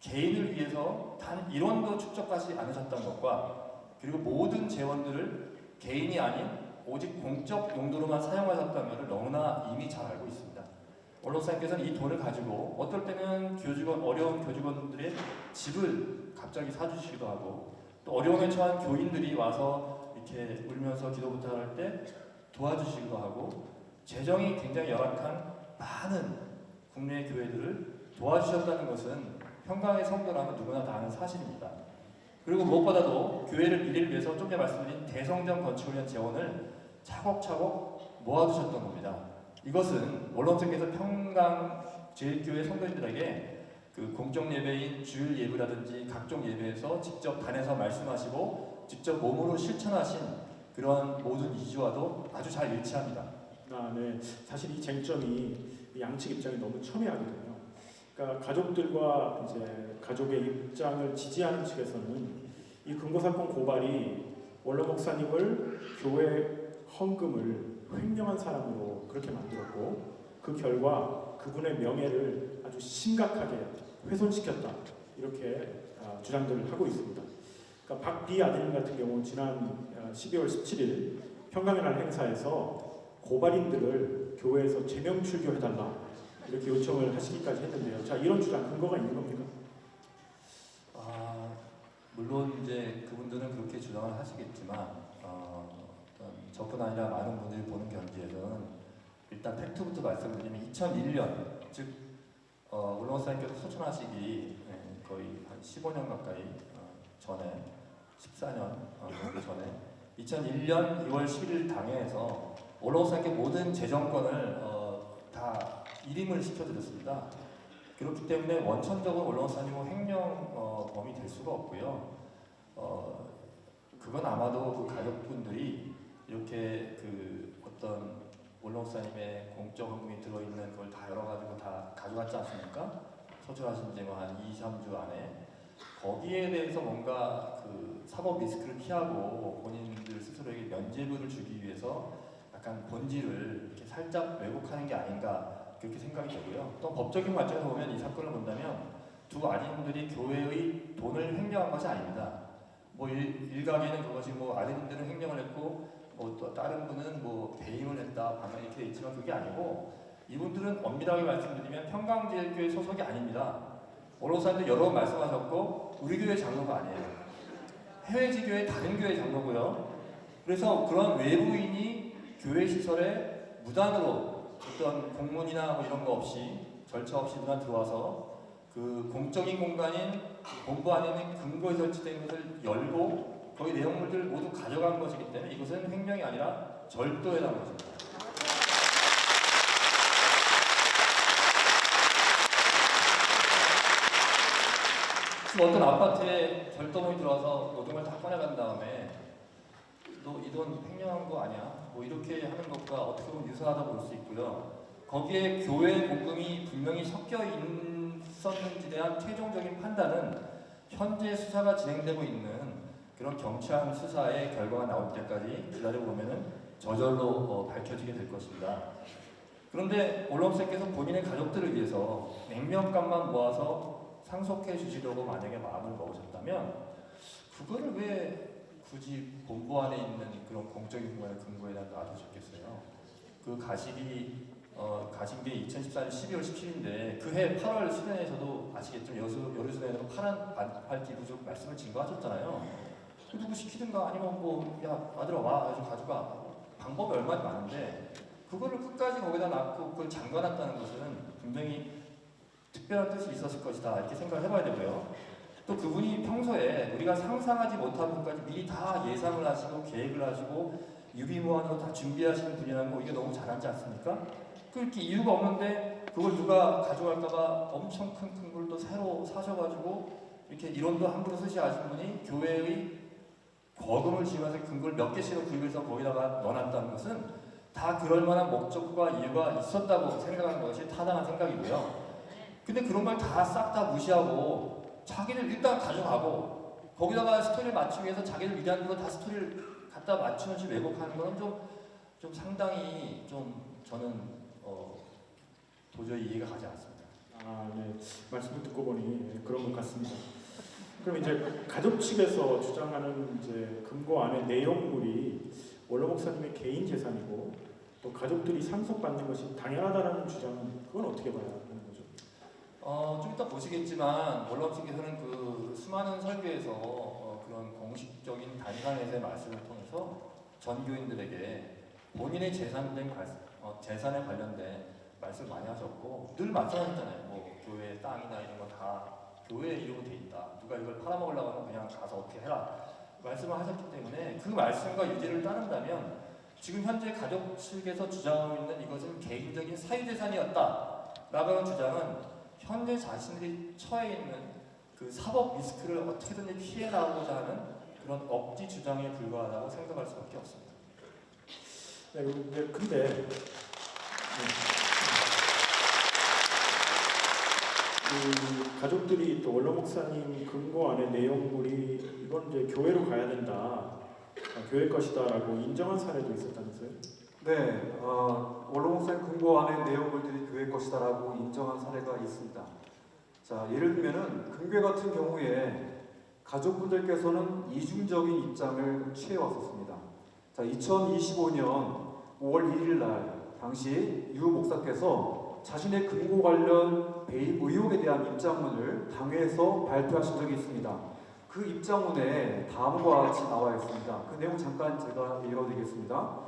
개인을 위해서 단 1원도 축적하지 않으셨던 것과 그리고 모든 재원들을 개인이 아닌 오직 공적 용도로만 사용하셨다는 것을 너무나 이미 잘 알고 있습니다. 원로 목사님께서는 이 돈을 가지고 어떨 때는 어려운 교직원들의 집을 갑자기 사주시기도 하고 또 어려움에 처한 교인들이 와서 이렇게 울면서 기도 부탁할 때 도와주시기도 하고 재정이 굉장히 열악한 많은 국내 교회들을 도와주셨다는 것은 평강의 성도라면 누구나 다 아는 사실입니다. 그리고 무엇보다도 교회를 미래를 위해서 좀 전에 말씀드린 대성전 건축을 위한 재원을 차곡차곡 모아두셨던 겁니다. 이것은 원로원생께서 평강제일교회 성도님들에게 그 공적 예배인 주일 예배라든지 각종 예배에서 직접 단에서 말씀하시고 직접 몸으로 실천하신 그런 모든 이주와도 아주 잘 일치합니다. 네. 사실 이 쟁점이 양측 입장이 너무 첨예하거든요. 그러니까 가족들과 이제 가족의 입장을 지지하는 측에서는 이 근거사건 고발이 원로 목사님을 교회 헌금을 횡령한 사람으로 그렇게 만들었고 그 결과 그분의 명예를 아주 심각하게 훼손시켰다 이렇게 주장들을 하고 있습니다. 그러니까 박비 아드님 같은 경우 지난 12월 17일 평강의 날 행사에서 고발인들을 교회에서 제명 출교해달라 이렇게 요청을 하시기까지 했는데요. 자, 이런 주장 근거가 있는 겁니까? 물론 이제 그분들은 그렇게 주장을 하시겠지만 저뿐 아니라 많은 분들이 보는 견지에서는 일단 팩트부터 말씀드리면 2001년 즉 원로 목사님께서 소천하시기 거의 한 15년 가까이 전에 14년 정도 전에 2001년 2월 11일 당회에서 원로 목사님께 모든 재정권을 다 일임을 시켜드렸습니다. 그렇기 때문에 원천적으로 원로 목사님은 횡령범이 될 수가 없고요. 그건 아마도 그 가족분들이 이렇게 그 어떤 원로 목사님의 공적 헌금이 들어있는 그걸 다 열어가지고 다 가져갔지 않습니까? 소출하신 지 뭐 한 2, 3주 안에 거기에 대해서 뭔가 그 사법 리스크를 피하고 본인들 스스로에게 면죄부를 주기 위해서 약간 본질을 이렇게 살짝 왜곡하는 게 아닌가 그렇게 생각이 되고요. 또 법적인 관점에서 보면 이 사건을 본다면 두 아드님들이 교회의 돈을 횡령한 것이 아닙니다. 뭐 일각에는 그것이 뭐 아드님들은 횡령을 했고 뭐 또 다른 분은 뭐 배임을 했다 방금 이렇게 돼 있지만 그게 아니고 이분들은 엄밀하게 말씀드리면 평강제일교회 소속이 아닙니다. 원로사님도 여러 번 말씀하셨고 우리 교회 장로가 아니에요. 해외 지교회 다른 교회 장로고요. 그래서 그런 외부인이 교회 시설에 무단으로 어떤 공문이나 뭐 이런 거 없이 절차 없이 누가 들어와서 그 공적인 공간인 본부 안에는 금고에 설치된 것을 열고 거기 내용물들을 모두 가져간 것이기 때문에 이것은 횡령이 아니라 절도에 대한 것입니다. 지금 어떤 아파트에 절도범이 들어와서 모든 걸 다 꺼내간 다음에 너 이 돈 횡령한 거 아니야? 뭐 이렇게 하는 것과 어떻게 보면 유사하다고 볼 수 있고요. 거기에 교회 공금이 분명히 섞여 있었는지에 대한 최종적인 판단은 현재 수사가 진행되고 있는 그런 경찰 수사의 결과가 나올 때까지 기다려보면 저절로 밝혀지게 될 것입니다. 그런데 원로목사님께서 본인의 가족들을 위해서 냉면값만 모아서 상속해 주시려고 만약에 마음을 먹으셨다면 그거를 왜 굳이 본부 안에 있는 그런 공적인 공간의 근거에다 놔두셨겠어요? 그 가십이 가신 게 2014년 12월 17일인데 그해 8월 수련회에서도 아시겠지만 여류 수련회로 파란 반팔티 부족 말씀을 증거하셨잖아요. 누구 시키든가 아니면 뭐 야 아들아 와 가지고 가져가 방법이 얼마나 많은데 그거를 끝까지 거기다 놔두고 그걸 잠가놨다는 것은 분명히 특별한 뜻이 있었을 것이다 이렇게 생각을 해봐야 되고요. 또 그분이 평소에 우리가 상상하지 못한 것까지 미리 다 예상을 하시고 계획을 하시고 유비무환으로 다 준비하시는 분이라는 거 이게 너무 잘하지 않습니까? 그렇게 이유가 없는데 그걸 누가 가져갈까봐 엄청 큰 걸 또 새로 사셔가지고 이렇게 이론도 함부로 쓰시하신 분이 교회의 거금을 지원해서 근거를 몇 개씩을 구입해서 거기다가 넣어놨다는 것은 다 그럴 만한 목적과 이유가 있었다고 생각하는 것이 타당한 생각이고요. 근데 그런 걸 다 싹 다 무시하고 자기들 일단 가져가고 거기다가 스토리를 맞추기 위해서 자기들 위대한 대로 다 스토리를 갖다 맞추는 식 왜곡하는 건 좀 상당히 좀 저는 도저히 이해가 가지 않습니다. 네. 말씀을 듣고 보니 그런 것 같습니다. 그럼 이제 가족 측에서 주장하는 이제 금고 안에 내용물이 원로 목사님의 개인 재산이고 또 가족들이 상속받는 것이 당연하다라는 주장은 그건 어떻게 봐야 하는 거죠? 좀 이따 보시겠지만 원로 목사님께서는 그 수많은 설교에서 그런 공식적인 단상에서의 말씀을 통해서 전 교인들에게 본인의 재산에 관련된 말씀 많이 하셨고 늘 말씀하셨잖아요. 뭐 교회 땅이나 이런 거 다 교회 이름으로 돼 있다. 누가 이걸 팔아먹으려고 하면 그냥 가서 어떻게 해라. 말씀을 하셨기 때문에 그 말씀과 유지를 따른다면 지금 현재 가족 측에서 주장하고 있는 이것은 개인적인 사유재산이었다라고 하는 주장은 현재 자신들이 처해 있는 그 사법 리스크를 어떻게든지 피해 나오고자 하는 그런 억지 주장에 불과하다고 생각할 수밖에 없습니다. 네, 근데 그 가족들이 또 원로 목사님 금고안의 내용물이 이건 이제 교회로 가야 된다, 교회 것이다라고 인정한 사례도 있었다면서요? 네, 원로 목사님 금고안의 내용물들이 교회 것이다라고 인정한 사례가 있습니다. 자, 예를 들면은 금괴 같은 경우에 가족분들께서는 이중적인 입장을 취해왔었습니다. 자, 2025년 5월 1일 날 당시 유 목사께서 자신의 금고 관련 배임 의혹에 대한 입장문을 당회에서 발표하신 적이 있습니다. 그 입장문에 다음과 같이 나와 있습니다. 그 내용 잠깐 제가 읽어드리겠습니다.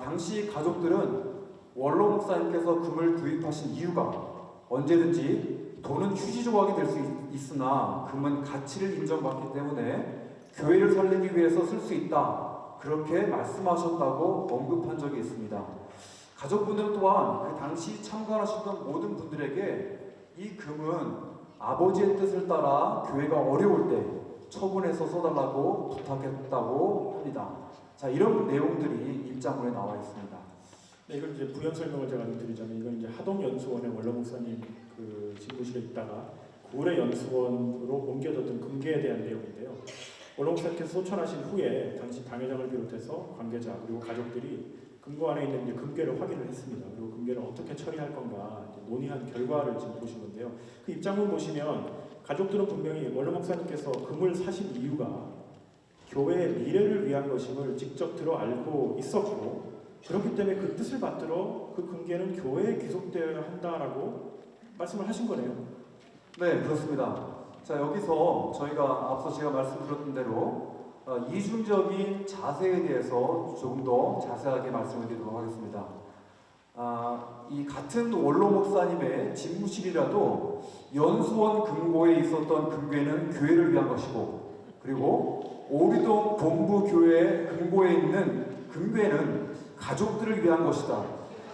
당시 가족들은 원로 목사님께서 금을 구입하신 이유가 언제든지 돈은 휴지 조각이 될 수 있으나 금은 가치를 인정받기 때문에 교회를 살리기 위해서 쓸 수 있다, 그렇게 말씀하셨다고 언급한 적이 있습니다. 가족분들 또한 그 당시 참관하셨던 모든 분들에게 이 금은 아버지의 뜻을 따라 교회가 어려울 때 처분해서 써달라고 부탁했다고 합니다. 자, 이런 내용들이 입장문에 나와 있습니다. 네, 이걸 이제 부연 설명을 제가 좀 드리자면, 이건 이제 하동연수원의 원로 목사님 그 집무실에 있다가 구례연수원으로 옮겨졌던 금괴에 대한 내용인데요. 원로 목사님께서 소천하신 후에 당시 당회장을 비롯해서 관계자 그리고 가족들이 금고 안에 있는 이제 금괴를 확인을 했습니다. 그리고 금괴를 어떻게 처리할 건가 이제 논의한 결과를 지금 보신 건데요. 그 입장문 보시면 가족들은 분명히 원로 목사님께서 금을 사신 이유가 교회의 미래를 위한 것임을 직접 들어 알고 있었고, 그렇기 때문에 그 뜻을 받들어 그 금괴는 교회에 귀속되어야 한다라고 말씀을 하신 거네요. 네, 그렇습니다. 자, 여기서 저희가 앞서 제가 말씀드렸던 대로 이중적인 자세에 대해서 조금 더 자세하게 말씀을 드리도록 하겠습니다. 이 같은 원로 목사님의 집무실이라도 연수원 금고에 있었던 금괴는 교회를 위한 것이고, 그리고 오리동 본부교회 금고에 있는 금괴는 가족들을 위한 것이다.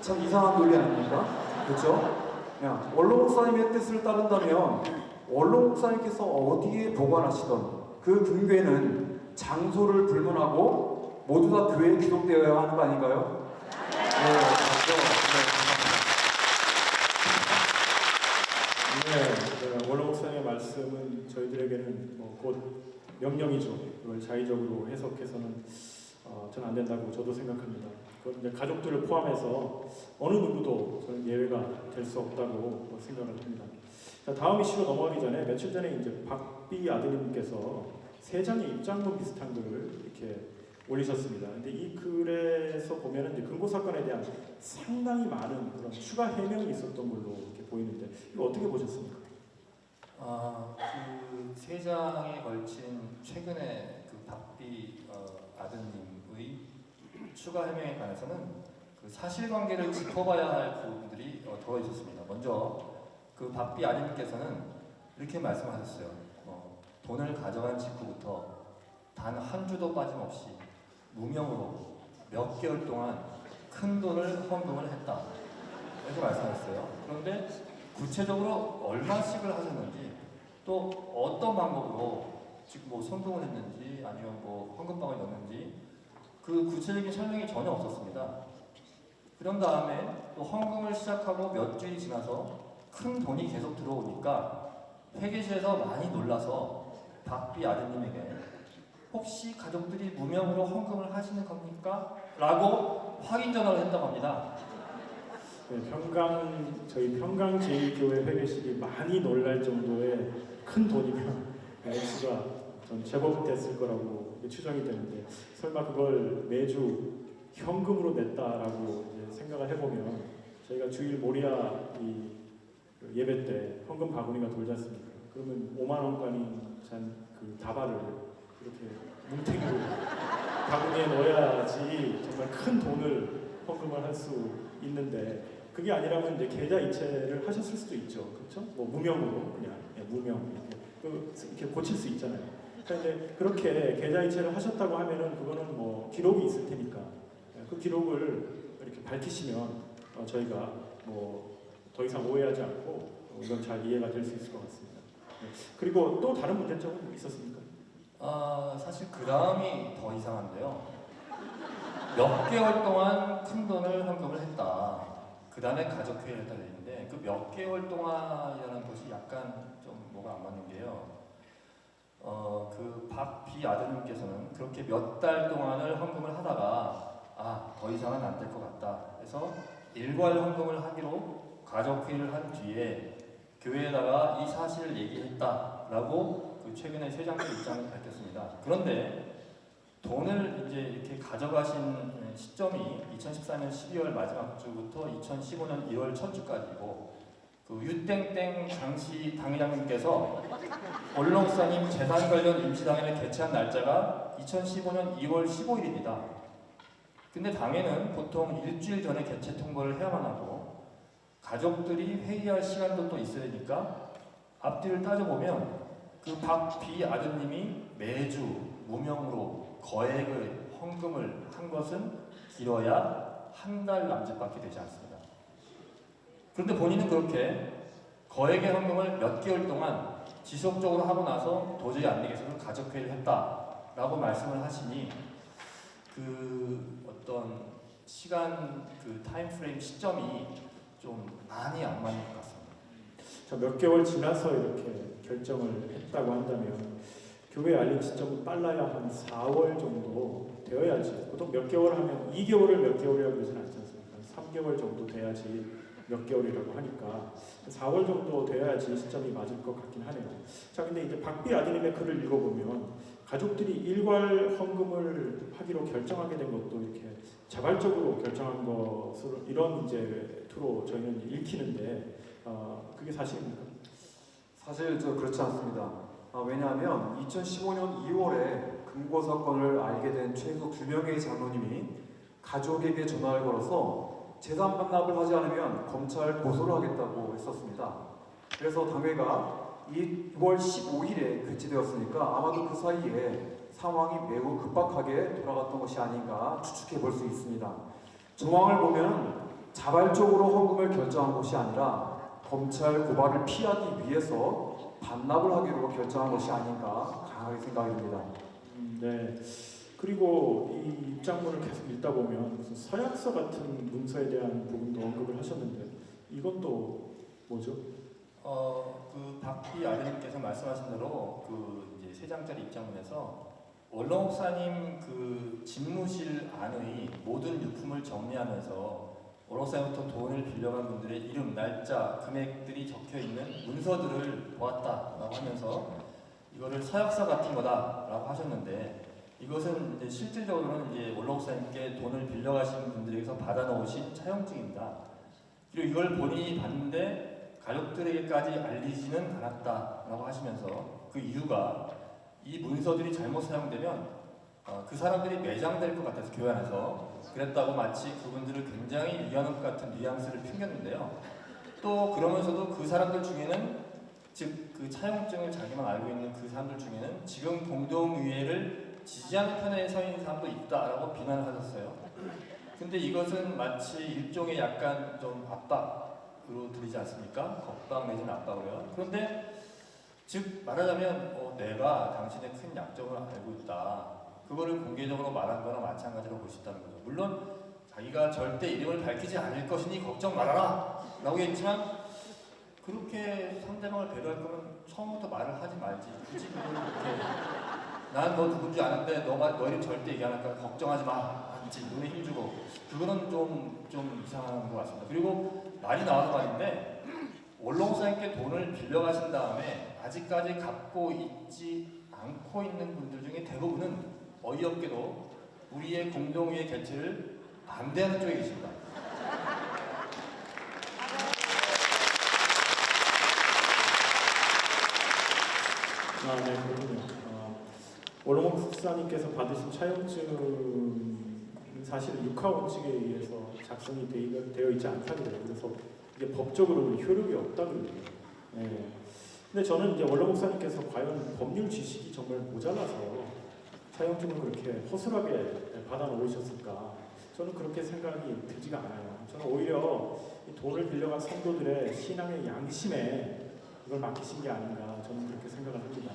참 이상한 논리 아닙니까? 그렇죠? 원로 목사님의 뜻을 따른다면 원로 목사님께서 어디에 보관하시던 그 금괴는 장소를 불문하고 모두 다 교회에 기록되어야 하는 거 아닌가요? 네, 그렇죠. 네, 원로 목사님의 말씀은 저희들에게는 곧 명령이죠. 그걸 자의적으로 해석해서는 저는 안 된다고 저도 생각합니다. 그건 이제 가족들을 포함해서 어느 누구도 저는 예외가 될 수 없다고 생각을 합니다. 자, 다음 이슈로 넘어가기 전에 며칠 전에 이제 박비 아드님께서 세 장의 입장문 비슷한 글을 이렇게 올리셨습니다. 근데 이 글에서 보면은 이제 금고 사건에 대한 상당히 많은 그런 추가 해명이 있었던 걸로 이렇게 보이는데, 이거 어떻게 보셨습니까? 그 세 장에 걸친 최근에 그 박비 아드님의 추가 해명에 관해서는 그 사실관계를 짚어봐야 할 부분들이 더 있었습니다. 먼저 그 박비 아드님께서는 이렇게 말씀하셨어요. 돈을 가져간 직후부터 단 한 주도 빠짐없이 무명으로 몇 개월 동안 큰 돈을 헌금을 했다, 이렇게 말씀하셨어요. 그런데 구체적으로 얼마씩을 하셨는지, 또 어떤 방법으로 지금 뭐 송금을 했는지 아니면 뭐 헌금방을 넣었는지 그 구체적인 설명이 전혀 없었습니다. 그런 다음에 또 헌금을 시작하고 몇 주일이 지나서 큰 돈이 계속 들어오니까 회계실에서 많이 놀라서 박비 아드님에게 혹시 가족들이 무명으로 헌금을 하시는 겁니까? 라고 확인 전화를 했다고 합니다. 네, 저희 평강제일교회 회계실이 많이 놀랄 정도의 큰 돈이면 액수가 전 제법 됐을 거라고 추정이 되는데, 설마 그걸 매주 현금으로 냈다라고 이제 생각을 해보면, 저희가 주일 모리아 이 예배 때 헌금 바구니가 돌지 않습니까? 그러면 5만 원가량 잔 그 다발을 이렇게 뭉탱이로 바구니에 넣어야지 정말 큰 돈을 헌금을 할 수 있는데, 그게 아니라면 이제 계좌 이체를 하셨을 수도 있죠, 그렇죠? 뭐 무명으로 그냥 무명 이렇게 고칠 수 있잖아요. 그런데 그렇게 계좌 이체를 하셨다고 하면은 그거는 뭐 기록이 있을 테니까 그 기록을 이렇게 밝히시면 저희가 뭐 더 이상 오해하지 않고 이건 잘 이해가 될 수 있을 것 같습니다. 네. 그리고 또 다른 문제점은 있었습니까? 사실 그 다음이 더 이상한데요. 몇 개월 동안 큰 돈을 헌금을 했다. 그 다음에 가족회의를 했다 되어 있는데 그 몇 개월 동안이라는 것이 약간 좀 뭐가 안 맞는 게요. 그 박비 아드님께서는 그렇게 몇 달 동안을 헌금을 하다가 더 이상은 안 될 것 같다. 그래서 일괄 헌금을 하기로 가족회의를 한 뒤에 교회에다가 이 사실을 얘기했다라고 그 최근에 세장들 입장을 밝혔습니다. 그런데 돈을 이제 이렇게 가져가신 시점이 2014년 12월 마지막 주부터 2015년 1월 첫 주까지고 그 유땡땡 당시 당회장님께서 원로목사님 재산 관련 임시당회를 개최한 날짜가 2015년 2월 15일입니다. 근데 당회는 보통 일주일 전에 개최 통보를 해야만 하고 가족들이 회의할 시간도 또 있어야 되니까 앞뒤를 따져보면 그 박비 아드님이 매주 무명으로 거액의 헌금을 한 것은 길어야 한 달 남짓밖에 되지 않습니다. 그런데 본인은 그렇게 거액의 헌금을 몇 개월 동안 지속적으로 하고 나서 도저히 안 되겠어서 가족회의를 했다라고 말씀을 하시니 그 어떤 시간 그 타임프레임 시점이 좀 많이 안 맞는 것 같습니다. 자, 몇 개월 지나서 이렇게 결정을 했다고 한다면 교회에 알린 시점은 빨라야 한 4월 정도 되어야지. 보통 몇 개월 하면 2개월을 몇 개월이라고 그러진 않지 않습니까? 3개월 정도 돼야지 몇 개월이라고 하니까 4월 정도 돼야지 시점이 맞을 것 같긴 하네요. 자, 근데 이제 박비 아드님의 글을 읽어보면 가족들이 일괄 헌금을 하기로 결정하게 된 것도 이렇게 자발적으로 결정한 것으로 이런 이제 투로 저희는 읽히는데 그게 사실입니까? 사실 그렇지 않습니다. 왜냐하면 2015년 2월에 금고 사건을 알게 된 최소 2명의 장로님이 가족에게 전화를 걸어서 재산 반납을 하지 않으면 검찰 고소를 하겠다고 했었습니다. 그래서 당회가 2월 15일에 개최되었으니까 아마도 그 사이에 상황이 매우 급박하게 돌아갔던 것이 아닌가 추측해 볼 수 있습니다. 정황을 보면 자발적으로 헌금을 결정한 것이 아니라 검찰 고발을 피하기 위해서 반납을 하기로 결정한 것이 아닌가 강하게 생각이 듭니다. 네. 그리고 이 입장문을 계속 읽다 보면 무슨 서약서 같은 문서에 대한 부분도 언급을 하셨는데 이건 또 뭐죠? 그 박비 아드님께서 말씀하신 대로 그 이제 3장짜리 입장문에서 원로 목사님 그 집무실 안의 모든 유품을 정리하면서 원로 목사님부터 돈을 빌려간 분들의 이름, 날짜, 금액들이 적혀 있는 문서들을 보았다라고 하면서 이거를 서약서 같은 거다라고 하셨는데 이것은 이제 실질적으로는 이제 원로 목사님께 돈을 빌려가신 분들에게서 받아놓으신 차용증입니다. 그리고 이걸 본인이 봤는데 가족들에게까지 알리지는 않았다라고 하시면서 그 이유가 이 문서들이 잘못 사용되면 그 사람들이 매장될 것 같아서 교회 안에서 그랬다고 마치 그분들을 굉장히 위하는 것 같은 뉘앙스를 풍겼는데요. 또 그러면서도 그 사람들 중에는 즉 그 차용증을 자기만 알고 있는 그 사람들 중에는 지금 공동의회를 지지하는 편에 서 있는 사람도 있다라고 비난을 하셨어요. 근데 이것은 마치 일종의 약간 좀 압박으로 들리지 않습니까? 겁박 내지는 압박으로요. 그런데 즉 말하자면 내가 당신의 큰 약점을 알고 있다. 그거를 공개적으로 말한 거나 마찬가지로 볼 수 있다는 거죠. 물론 자기가 절대 이름을 밝히지 않을 것이니 걱정 말아라 라고 했지만 그렇게 상대방을 배려할 거면 처음부터 말을 하지 말지. 굳이 그걸 이렇게 난 너 누군지 아는데 너 이름 절대 얘기 안 할까 걱정하지 마. 알지? 눈에 힘주고 그거는 좀 이상한 것 같습니다. 그리고 말이 나와서 말인데 원로 목사님께 돈을 빌려가신 다음에 아직까지 갚고 있지 않고 있는 분들 중에 대부분은 어이없게도 우리의 공동회의 개최를 반대하는 쪽에 계십니다. 네, 그렇군요. 원로목 목사님께서 받으신 차용증은 사실 육하원칙에 의해서 작성이 되어 있지 않다고 해요. 그래서 이게 법적으로 효력이 없다고 해요. 네. 근데 저는 이제 원로 목사님께서 과연 법률 지식이 정말 모자라서 차용증을 그렇게 허술하게 받아 놓으셨을까? 저는 그렇게 생각이 들지가 않아요. 저는 오히려 이 돈을 빌려간 성도들의 신앙의 양심에 이걸 맡기신 게 아닌가 저는 그렇게 생각을 합니다.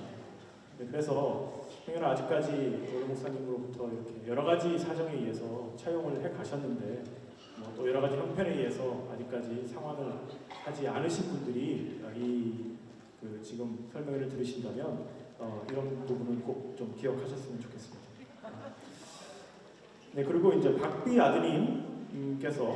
네, 그래서 행여나 아직까지 오래 목사님으로부터 이렇게 여러 가지 사정에 의해서 차용을 해 가셨는데 또 여러 가지 형편에 의해서 아직까지 상환을 하지 않으신 분들이 지금 설명회를 들으신다면 이런 부분은 꼭 좀 기억하셨으면 좋겠습니다. 네, 그리고 이제 박비 아드님께서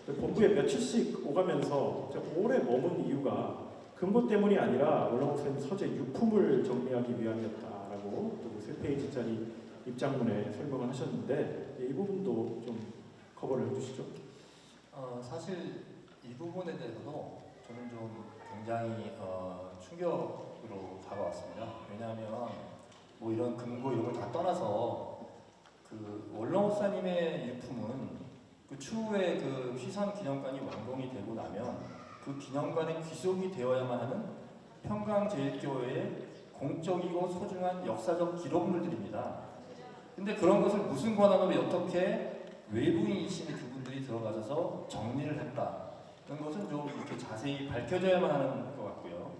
본부에 며칠씩 오가면서 오래 머문 이유가 근거 때문이 아니라 원로 목사님 서재 유품을 정리하기 위함이었다라고 또 3페이지짜리 입장문에 설명을 하셨는데 이 부분도 좀 커버를 해주시죠. 사실 이 부분에 대해서도 저는 좀 굉장히 충격으로 다가왔습니다. 왜냐하면 뭐 이런 근거 이런 걸 다 떠나서 그 원로 목사님의 유품은 그 추후에 그 휘산 기념관이 완공이 되고 나면 그 기념관에 귀속이 되어야만 하는 평강제일교회의 공적이고 소중한 역사적 기록물들입니다. 근데 그런 것을 무슨 권한으로 어떻게 외부인이신 그분들이 들어가셔서 정리를 했다. 그런 것은 좀 이렇게 자세히 밝혀져야만 하는 것 같고요.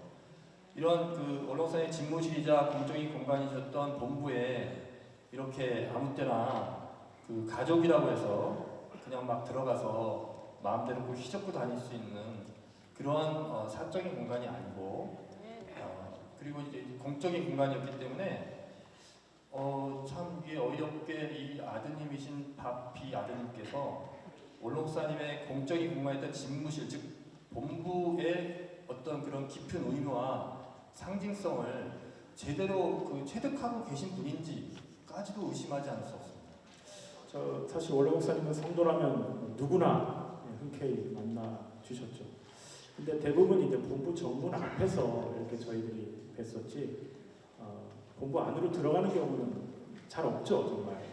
이런 그 원로사의 집무실이자 공적인 공간이셨던 본부에 이렇게 아무 때나 그 가족이라고 해서 그냥 막 들어가서 마음대로 뭐 휘젓고 다닐 수 있는 그런 사적인 공간이 아니고 그리고 이제 공적인 공간이었기 때문에 참 이게 어이없게 이 아드님이신 박비 아드님께서 원로 목사님의 공적인 공간이었던 집무실 즉 본부의 어떤 그런 깊은 의미와 상징성을 제대로 그 체득하고 계신 분인지까지도 의심하지 않을 수 없습니다. 저 사실 원로 목사님은 성도라면 누구나 흔쾌히 만나 주셨죠. 근데 대부분 이제 본부 정문 앞에서 이렇게 저희들이 뵀었지 본부 안으로 들어가는 경우는 잘 없죠, 정말.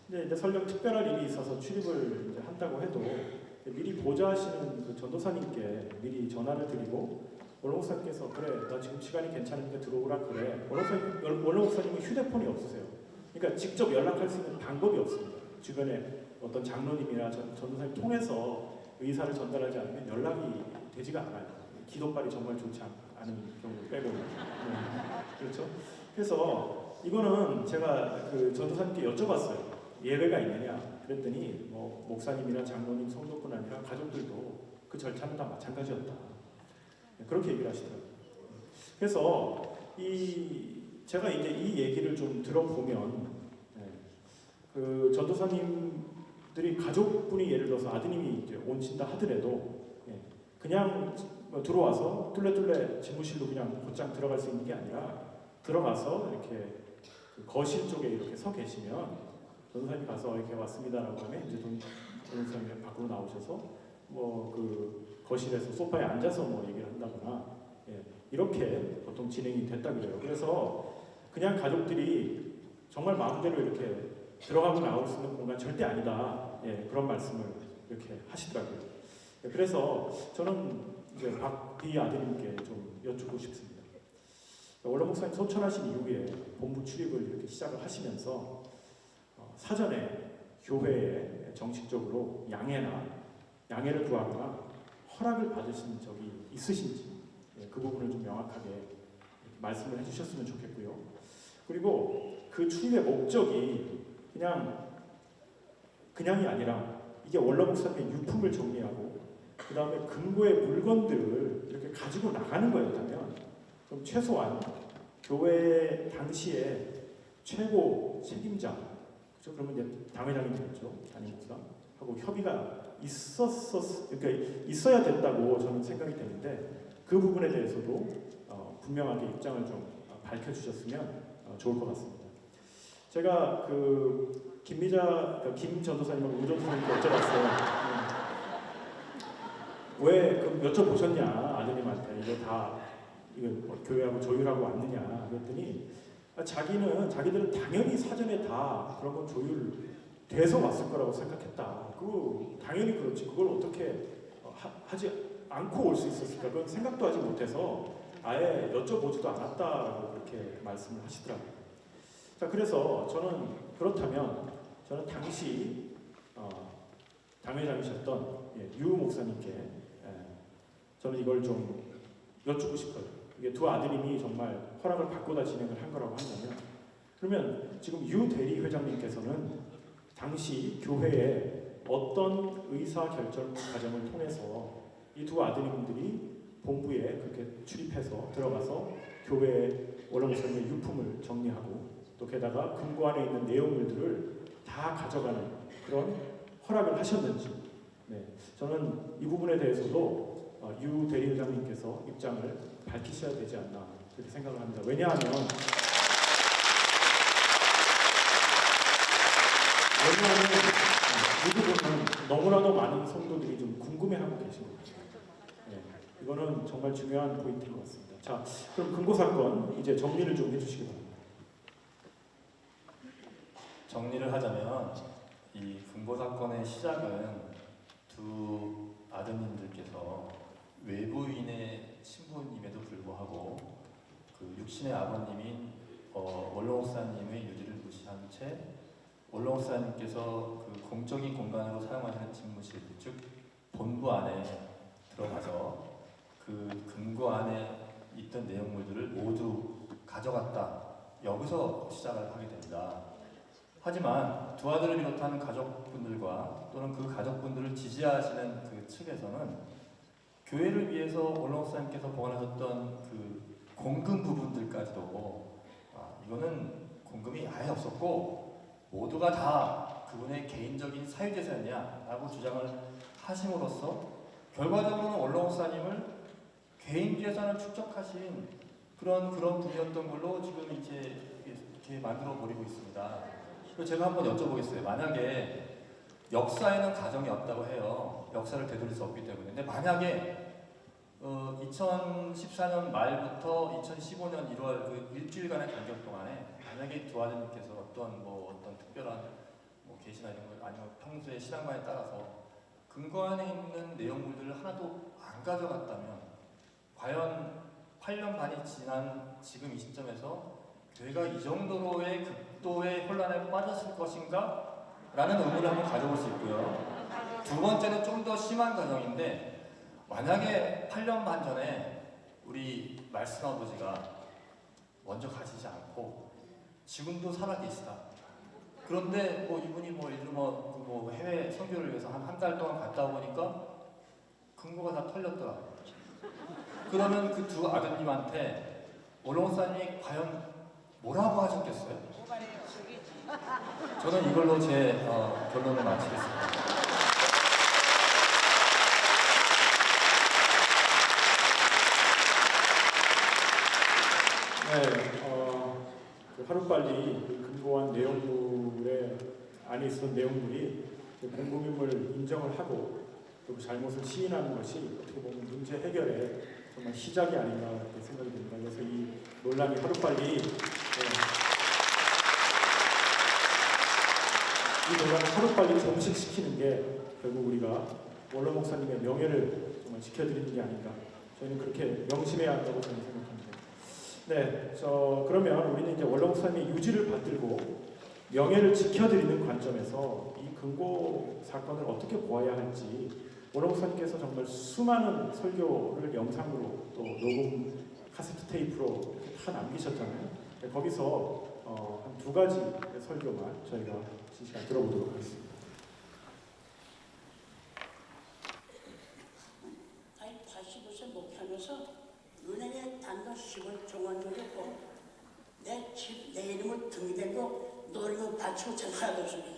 근데 이제 설령 특별한 일이 있어서 출입을 이제 한다고 해도 미리 보좌하시는 그 전도사님께 미리 전화를 드리고 원로 목사님께서 그래 나 지금 시간이 괜찮으니까 들어오라 그래. 원로 목사님은 휴대폰이 없으세요. 그러니까 직접 연락할 수 있는 방법이 없습니다. 주변에 어떤 장로님이나 전도사님 통해서 의사를 전달하지 않으면 연락이 되지가 않아요. 기도빨이 정말 좋지 않은 경우 빼고는. 그렇죠? 그래서 이거는 제가 그 전도사님께 여쭤봤어요. 예외가 있느냐? 그랬더니 뭐 목사님이나 장로님, 성도뿐 아니라 가족들도 그 절차는 다 마찬가지였다. 그렇게 얘기를 하시더라고요. 그래서 제가 이제 이 얘기를 좀 들어보면 그 전도사님들이 가족분이 예를 들어서 아드님이 이제 온신다 하더라도 그냥 들어와서 뚫레뚫레 집무실로 그냥 곧장 들어갈 수 있는 게 아니라 들어가서 이렇게 그 거실 쪽에 이렇게 서 계시면 전도사님이 가서 이렇게 왔습니다라고 하면 이제 전도사님이 밖으로 나오셔서 뭐 그 거실에서 소파에 앉아서 뭐 얘기를 한다거나 이렇게 보통 진행이 됐다 그래요. 그래서 그냥 가족들이 정말 마음대로 이렇게 들어가고 나올 수 있는 공간 절대 아니다. 그런 말씀을 이렇게 하시더라고요. 그래서 저는 이제 박비 아드님께 좀 여쭙고 싶습니다. 원로 목사님 소천하신 이후에 본부 출입을 이렇게 시작을 하시면서 사전에 교회에 정식적으로 양해를 구하거나 허락을 받으신 적이 있으신지 그 부분을 좀 명확하게 말씀을 해주셨으면 좋겠고요. 그리고 그 출입의 목적이 그냥이 아니라 이게 원로 목사님의 유품을 정리하고 그 다음에 금고의 물건들을 이렇게 가지고 나가는 거였다면 그럼 최소한 교회 당시에 최고 책임자, 그렇죠? 그러면 이제 당회장이 되겠죠, 담임 목사하고 협의가 그러니까 있어야 됐다고 저는 생각이 되는데 그 부분에 대해서도 분명하게 입장을 좀 밝혀주셨으면 좋을 것 같습니다. 제가 김 전도사님하고 우 전도사님께 여쭤봤어요. 왜 그럼 여쭤보셨냐 아드님한테 이거 뭐 교회하고 조율하고 왔느냐 그랬더니 자기들은 당연히 사전에 다 그런 건 조율돼서 왔을 거라고 생각했다. 당연히 그렇지. 그걸 어떻게 하지 않고 올 수 있었을까? 그건 생각도 하지 못해서 아예 여쭤보지도 않았다라고 그렇게 말씀을 하시더라고요. 자, 그래서 그렇다면 저는 당시 당회장이셨던 유 목사님께 저는 이걸 좀 여쭙고 싶어요. 이게 두 아드님이 정말 허락을 받고 다 진행을 한 거라고 한다면, 그러면 지금 유 대리 회장님께서는 당시 교회에 어떤 의사 결정 과정을 통해서 이 두 아드님들이 본부에 그렇게 출입해서 들어가서 교회 원로 목사님의 유품을 정리하고 또 게다가 금고 안에 있는 내용물들을 다 가져가는 그런 허락을 하셨는지, 저는 이 부분에 대해서도 유 대리회장님께서 입장을 밝히셔야 되지 않나 그렇게 생각을 합니다. 왜냐하면 이 부분은 너무나도 많은 성도들이 좀 궁금해하고 계신 것 같아요. 이거는 정말 중요한 포인트인 것 같습니다. 자, 그럼 금고 사건 이제 정리를 좀 해주시기 바랍니다. 정리를 하자면 이 금고 사건의 시작은 두 아드님들께서 외부인의 신부임에도 불구하고 그 육신의 아버님인 원로 목사님의 유지를 무시한 채 원로 목사님께서 그 공적인 공간으로 사용하시는 집무실, 즉 본부 안에 들어가서 그 금고 안에 있던 내용물들을 모두 가져갔다. 여기서 시작을 하게 됩니다. 하지만 두 아들을 비롯한 가족분들과 또는 그 가족분들을 지지하시는 그 측에서는 교회를 위해서 원로 목사님께서 보관하셨던 그 공금 부분들까지도 이거는 공금이 아예 없었고 모두가 다 그분의 개인적인 사유재산이냐라고 주장을 하심으로써 결과적으로는 원로 목사님을 개인 재산을 축적하신 그런 분이었던 걸로 지금 이제 이렇게 만들어 버리고 있습니다. 그리고 제가 한번 여쭤보겠어요. 만약에 역사에는 가정이 없다고 해요. 역사를 되돌릴 수 없기 때문에. 근데 만약에 2014년 말부터 2015년 1월 그 일주일간의 간격 동안에 만약에 두 아드님께서 어떤 특별한 계시나 이런 걸 아니면 평소의 신앙관에 따라서 금고 안에 있는 내용물들을 하나도 안 가져갔다면 과연 8년 반이 지난 지금 이 시점에서 교회가 이 정도로의 극도의 혼란에 빠졌을 것인가? 라는 의문을 한번 가져볼 수 있고요. 두 번째는 좀 더 심한 가정인데 만약에 8년 반 전에 우리 말씀 아버지가 먼저 가시지 않고 지금도 살아계시다. 그런데 이분이 예를 들어 해외 선교를 위해서 한 달 동안 갔다 보니까 금고가 다 털렸더라. 그러면 그 두 아드님한테 원로 목사님이 과연 뭐라고 하셨겠어요? 저는 이걸로 제 결론을 마치겠습니다. 하루빨리 금고한 내용물에 안에 있었던 내용물이 공금임을 인정을 하고 또 잘못을 시인하는 것이 어떻게 보면 문제 해결의 정말 시작이 아닌가 이렇게 생각이 듭니다. 그래서 이 논란이 하루빨리 종식시키는 게 결국 우리가 원로 목사님의 명예를 정말 지켜드리는 게 아닌가. 저희는 그렇게 명심해야 한다고 저는 생각합니다. 그러면 우리는 이제 원로 목사님의 유지를 받들고 명예를 지켜드리는 관점에서 이 금고 사건을 어떻게 보아야 할지 원로 목사님께서 정말 수많은 설교를 영상으로 또 녹음 카세트 테이프로 이렇게 다 남기셨잖아요. 거기서 한 두 가지 설교만 저희가 이 시간 들어보도록 하겠습니다. 아니 85세 목회하면서 은행에 단돈 10원 정한 적이 없고 내 집 내 이름을 등기대고 노름을 바치고 하나도 없습니다.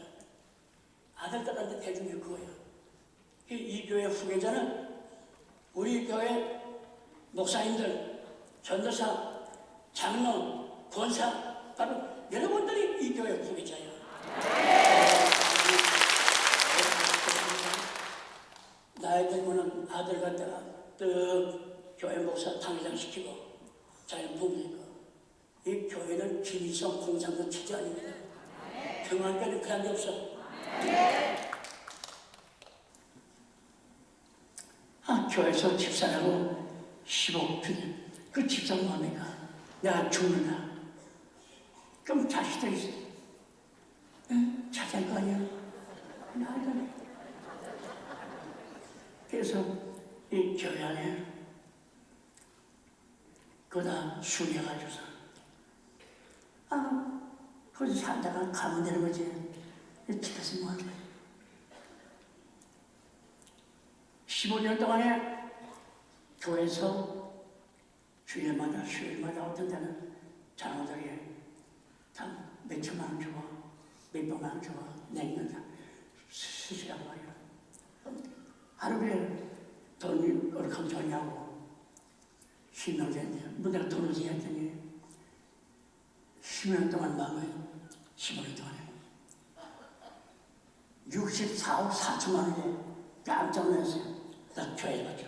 아들딸한테 대준 게 그거예요. 이 교회 후계자는 우리 교회 목사님들, 전도사, 장로, 권사 바로 여러분들이 이 교회 후계자예요. 나이 들고는 아들 갖다가 또 교회 목사 당회장 시키고 자연 부부니까 이 교회는 김일성 공장도 취지 아닙니다. 평안교회는 그런 게 없어. 교회에서 집사라고 10억 주는 그 집사 뭡니까? 내가 죽는다. 그럼 자식들이 차지할 거 아니야? 나이가 그래서 이 교회 안에 그다 순회가지고서 거기서 살다가 가면 되는 거지. 집에서 뭐 하는 거야. 15년 동안에 교회에서 주일마다 어떤 데는 장로들이 참 몇천만 원 주고 몇백만 원 주고 냉면 쓰시란 말이야. 하루에 돈이 얼큰 좋냐고 10년 됐는데 내가 돈을 지했더니 10년 동안 망해요. 15년 동안에 64억 4천만 원이 깜짝 놀랐어요. 나 교회 가죠.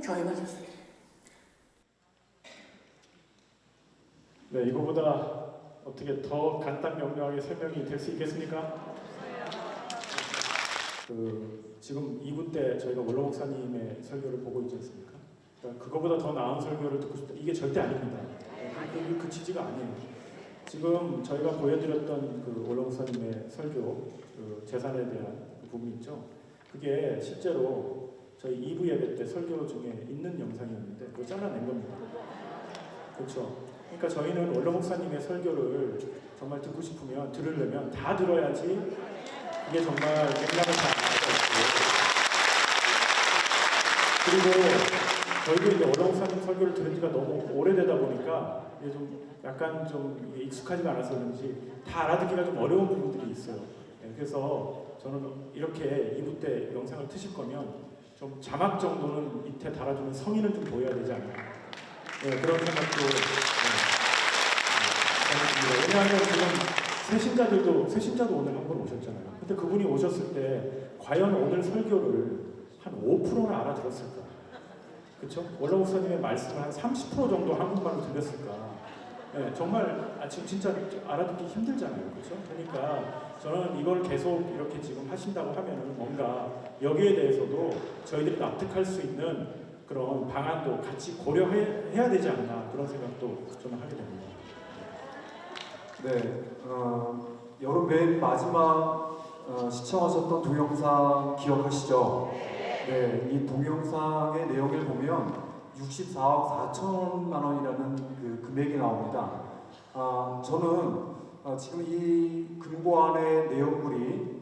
교회 가졌어요. 네, 이거보다 어떻게 더 간단 명료하게 설명이 될 수 있겠습니까? 지금 2부 때 저희가 원로 목사님의 설교를 보고 있지 않습니까? 그러니까 그거보다 더 나은 설교를 듣고 싶다. 이게 절대 아닙니다. 그 취지가 아니에요. 지금 저희가 보여드렸던 그 원로 목사님의 설교, 그 재산에 대한 그 부분 있죠. 그게 실제로 저희 2부 예배 때 설교 중에 있는 영상이었는데 그걸 잘라낸 겁니다. 그렇죠. 그러니까 저희는 원로 목사님의 설교를 정말 듣고 싶으면 들으려면 다 들어야지 이게 정말 맥락을 다 알고 그리고 저희도 이제 원로 목사님 설교를 들은 지가 너무 오래되다 보니까 이게 좀 약간 좀 익숙하지가 않아서 그런지 다 알아듣기가 좀 어려운 부분들이 있어요. 그래서 저는 이렇게 2부 때 영상을 트실 거면 좀 자막 정도는 밑에 달아주는 성의는 좀 보여야 되지 않나. 그런 생각도 왜냐하면 지금 새신자도 오늘 한 번 오셨잖아요. 근데 그분이 오셨을 때 과연 오늘 설교를 한 5%는 알아들었을까? 그렇죠? 원로 목사님의 말씀을 한 30% 정도 한국말로 들렸을까? 정말 지금 진짜 알아듣기 힘들잖아요. 그렇죠? 그러니까 저는 이걸 계속 이렇게 지금 하신다고 하면은 뭔가 여기에 대해서도 저희들이 납득할 수 있는 그런 방안도 같이 고려해야 되지 않나 그런 생각도 저는 하게 됩니다. 네, 여러분 맨 마지막 시청하셨던 동영상 기억하시죠? 네, 이 동영상의 내용을 보면 64억 4천만 원이라는 그 금액이 나옵니다. 저는 지금 이 금고안의 내용물이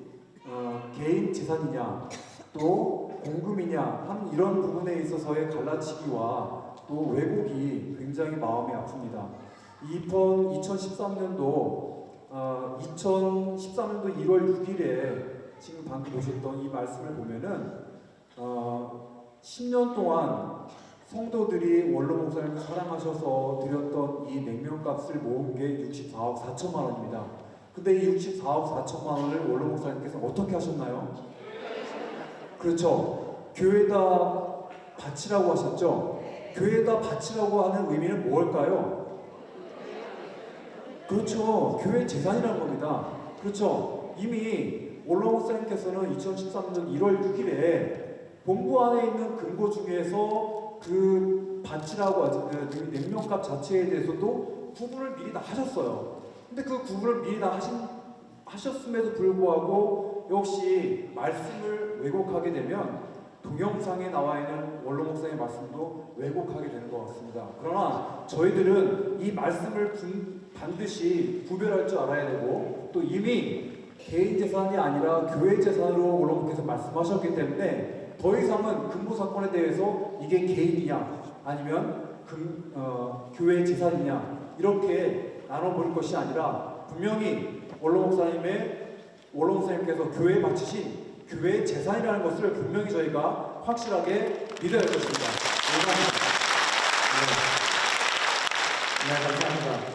개인 재산이냐 또 공금이냐 하는 이런 부분에 있어서의 갈라치기와 또 왜곡이 굉장히 마음이 아픕니다. 이번 2013년도 1월 6일에 지금 방금 보셨던 이 말씀을 보면은 10년 동안 성도들이 원로 목사님을 사랑하셔서 드렸던 이 냉면값을 모은 게 64억 4천만 원입니다. 근데 이 64억 4천만 원을 원로 목사님께서 어떻게 하셨나요? 그렇죠. 교회에다 바치라고 하셨죠. 교회에다 바치라고 하는 의미는 뭘까요? 그렇죠. 교회 재산이라는 겁니다. 그렇죠. 이미 원로 목사님께서는 2013년 1월 6일에 본부 안에 있는 금고 중에서 그 바치라고 하죠. 냉면값 자체에 대해서도 구분을 미리 다 하셨어요. 근데 그 구분을 미리 다 하셨음에도 불구하고 역시 말씀을 왜곡하게 되면 동영상에 나와 있는 원로 목사의 말씀도 왜곡하게 되는 것 같습니다. 그러나 저희들은 이 말씀을 반드시 구별할 줄 알아야 되고 또 이미 개인 재산이 아니라 교회 재산으로 원로 목사께서 말씀하셨기 때문에 더 이상은 금고 사건에 대해서 이게 개인이냐 아니면 교회 재산이냐 이렇게 나눠볼 것이 아니라 분명히 원로 목사님께서 교회에 바치신 교회의 재산이라는 것을 분명히 저희가 확실하게 믿어야 할 것입니다. 감사합니다.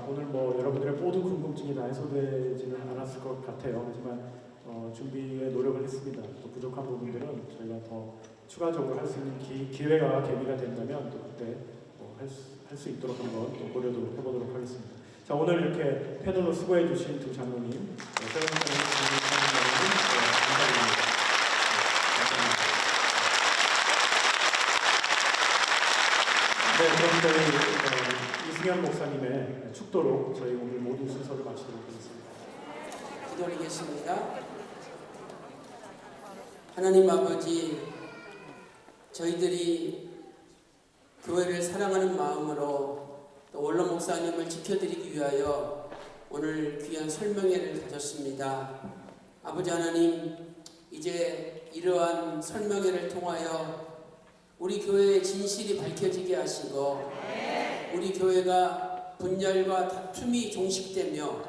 오늘 뭐 여러분들의 모든 궁금증이 다 해소되지는 않았을 것 같아요. 하지만 준비에 노력을 했습니다. 또 부족한 부분들은 저희가 더 추가적으로 할 수 있는 계기가 된다면 또 그때 할 수 있도록 한번 또 고려도 해보도록 하겠습니다. 자, 오늘 이렇게 패널로 수고해 주신 두 장로님, 감사드립니다. 네, 그럼 저희 이승현 목사님의 축도로 저희 오늘 모든 순서를 마치도록 하겠습니다. 기도드리겠습니다. 하나님 아버지, 저희들이 교회를 사랑하는 마음으로 또 원로 목사님을 지켜드리기 위하여 오늘 귀한 설명회를 가졌습니다. 아버지 하나님, 이제 이러한 설명회를 통하여 우리 교회의 진실이 밝혀지게 하시고 우리 교회가 분열과 다툼이 종식되며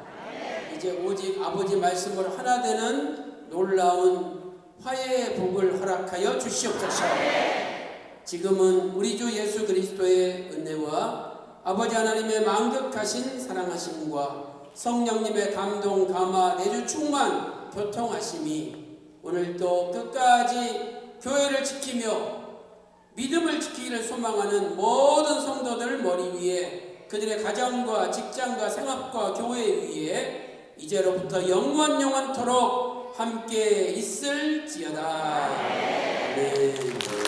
이제 오직 아버지 말씀으로 하나 되는 놀라운 화해의 복을 허락하여 주시옵소서. 지금은 우리 주 예수 그리스도의 은혜와 아버지 하나님의 만극하신 사랑하심과 성령님의 감동, 감화, 내주 충만, 교통하심이 오늘도 끝까지 교회를 지키며 믿음을 지키기를 소망하는 모든 성도들 머리 위에, 그들의 가정과 직장과 생업과 교회 위에 이제로부터 영원토록 함께 있을지어다. 아멘.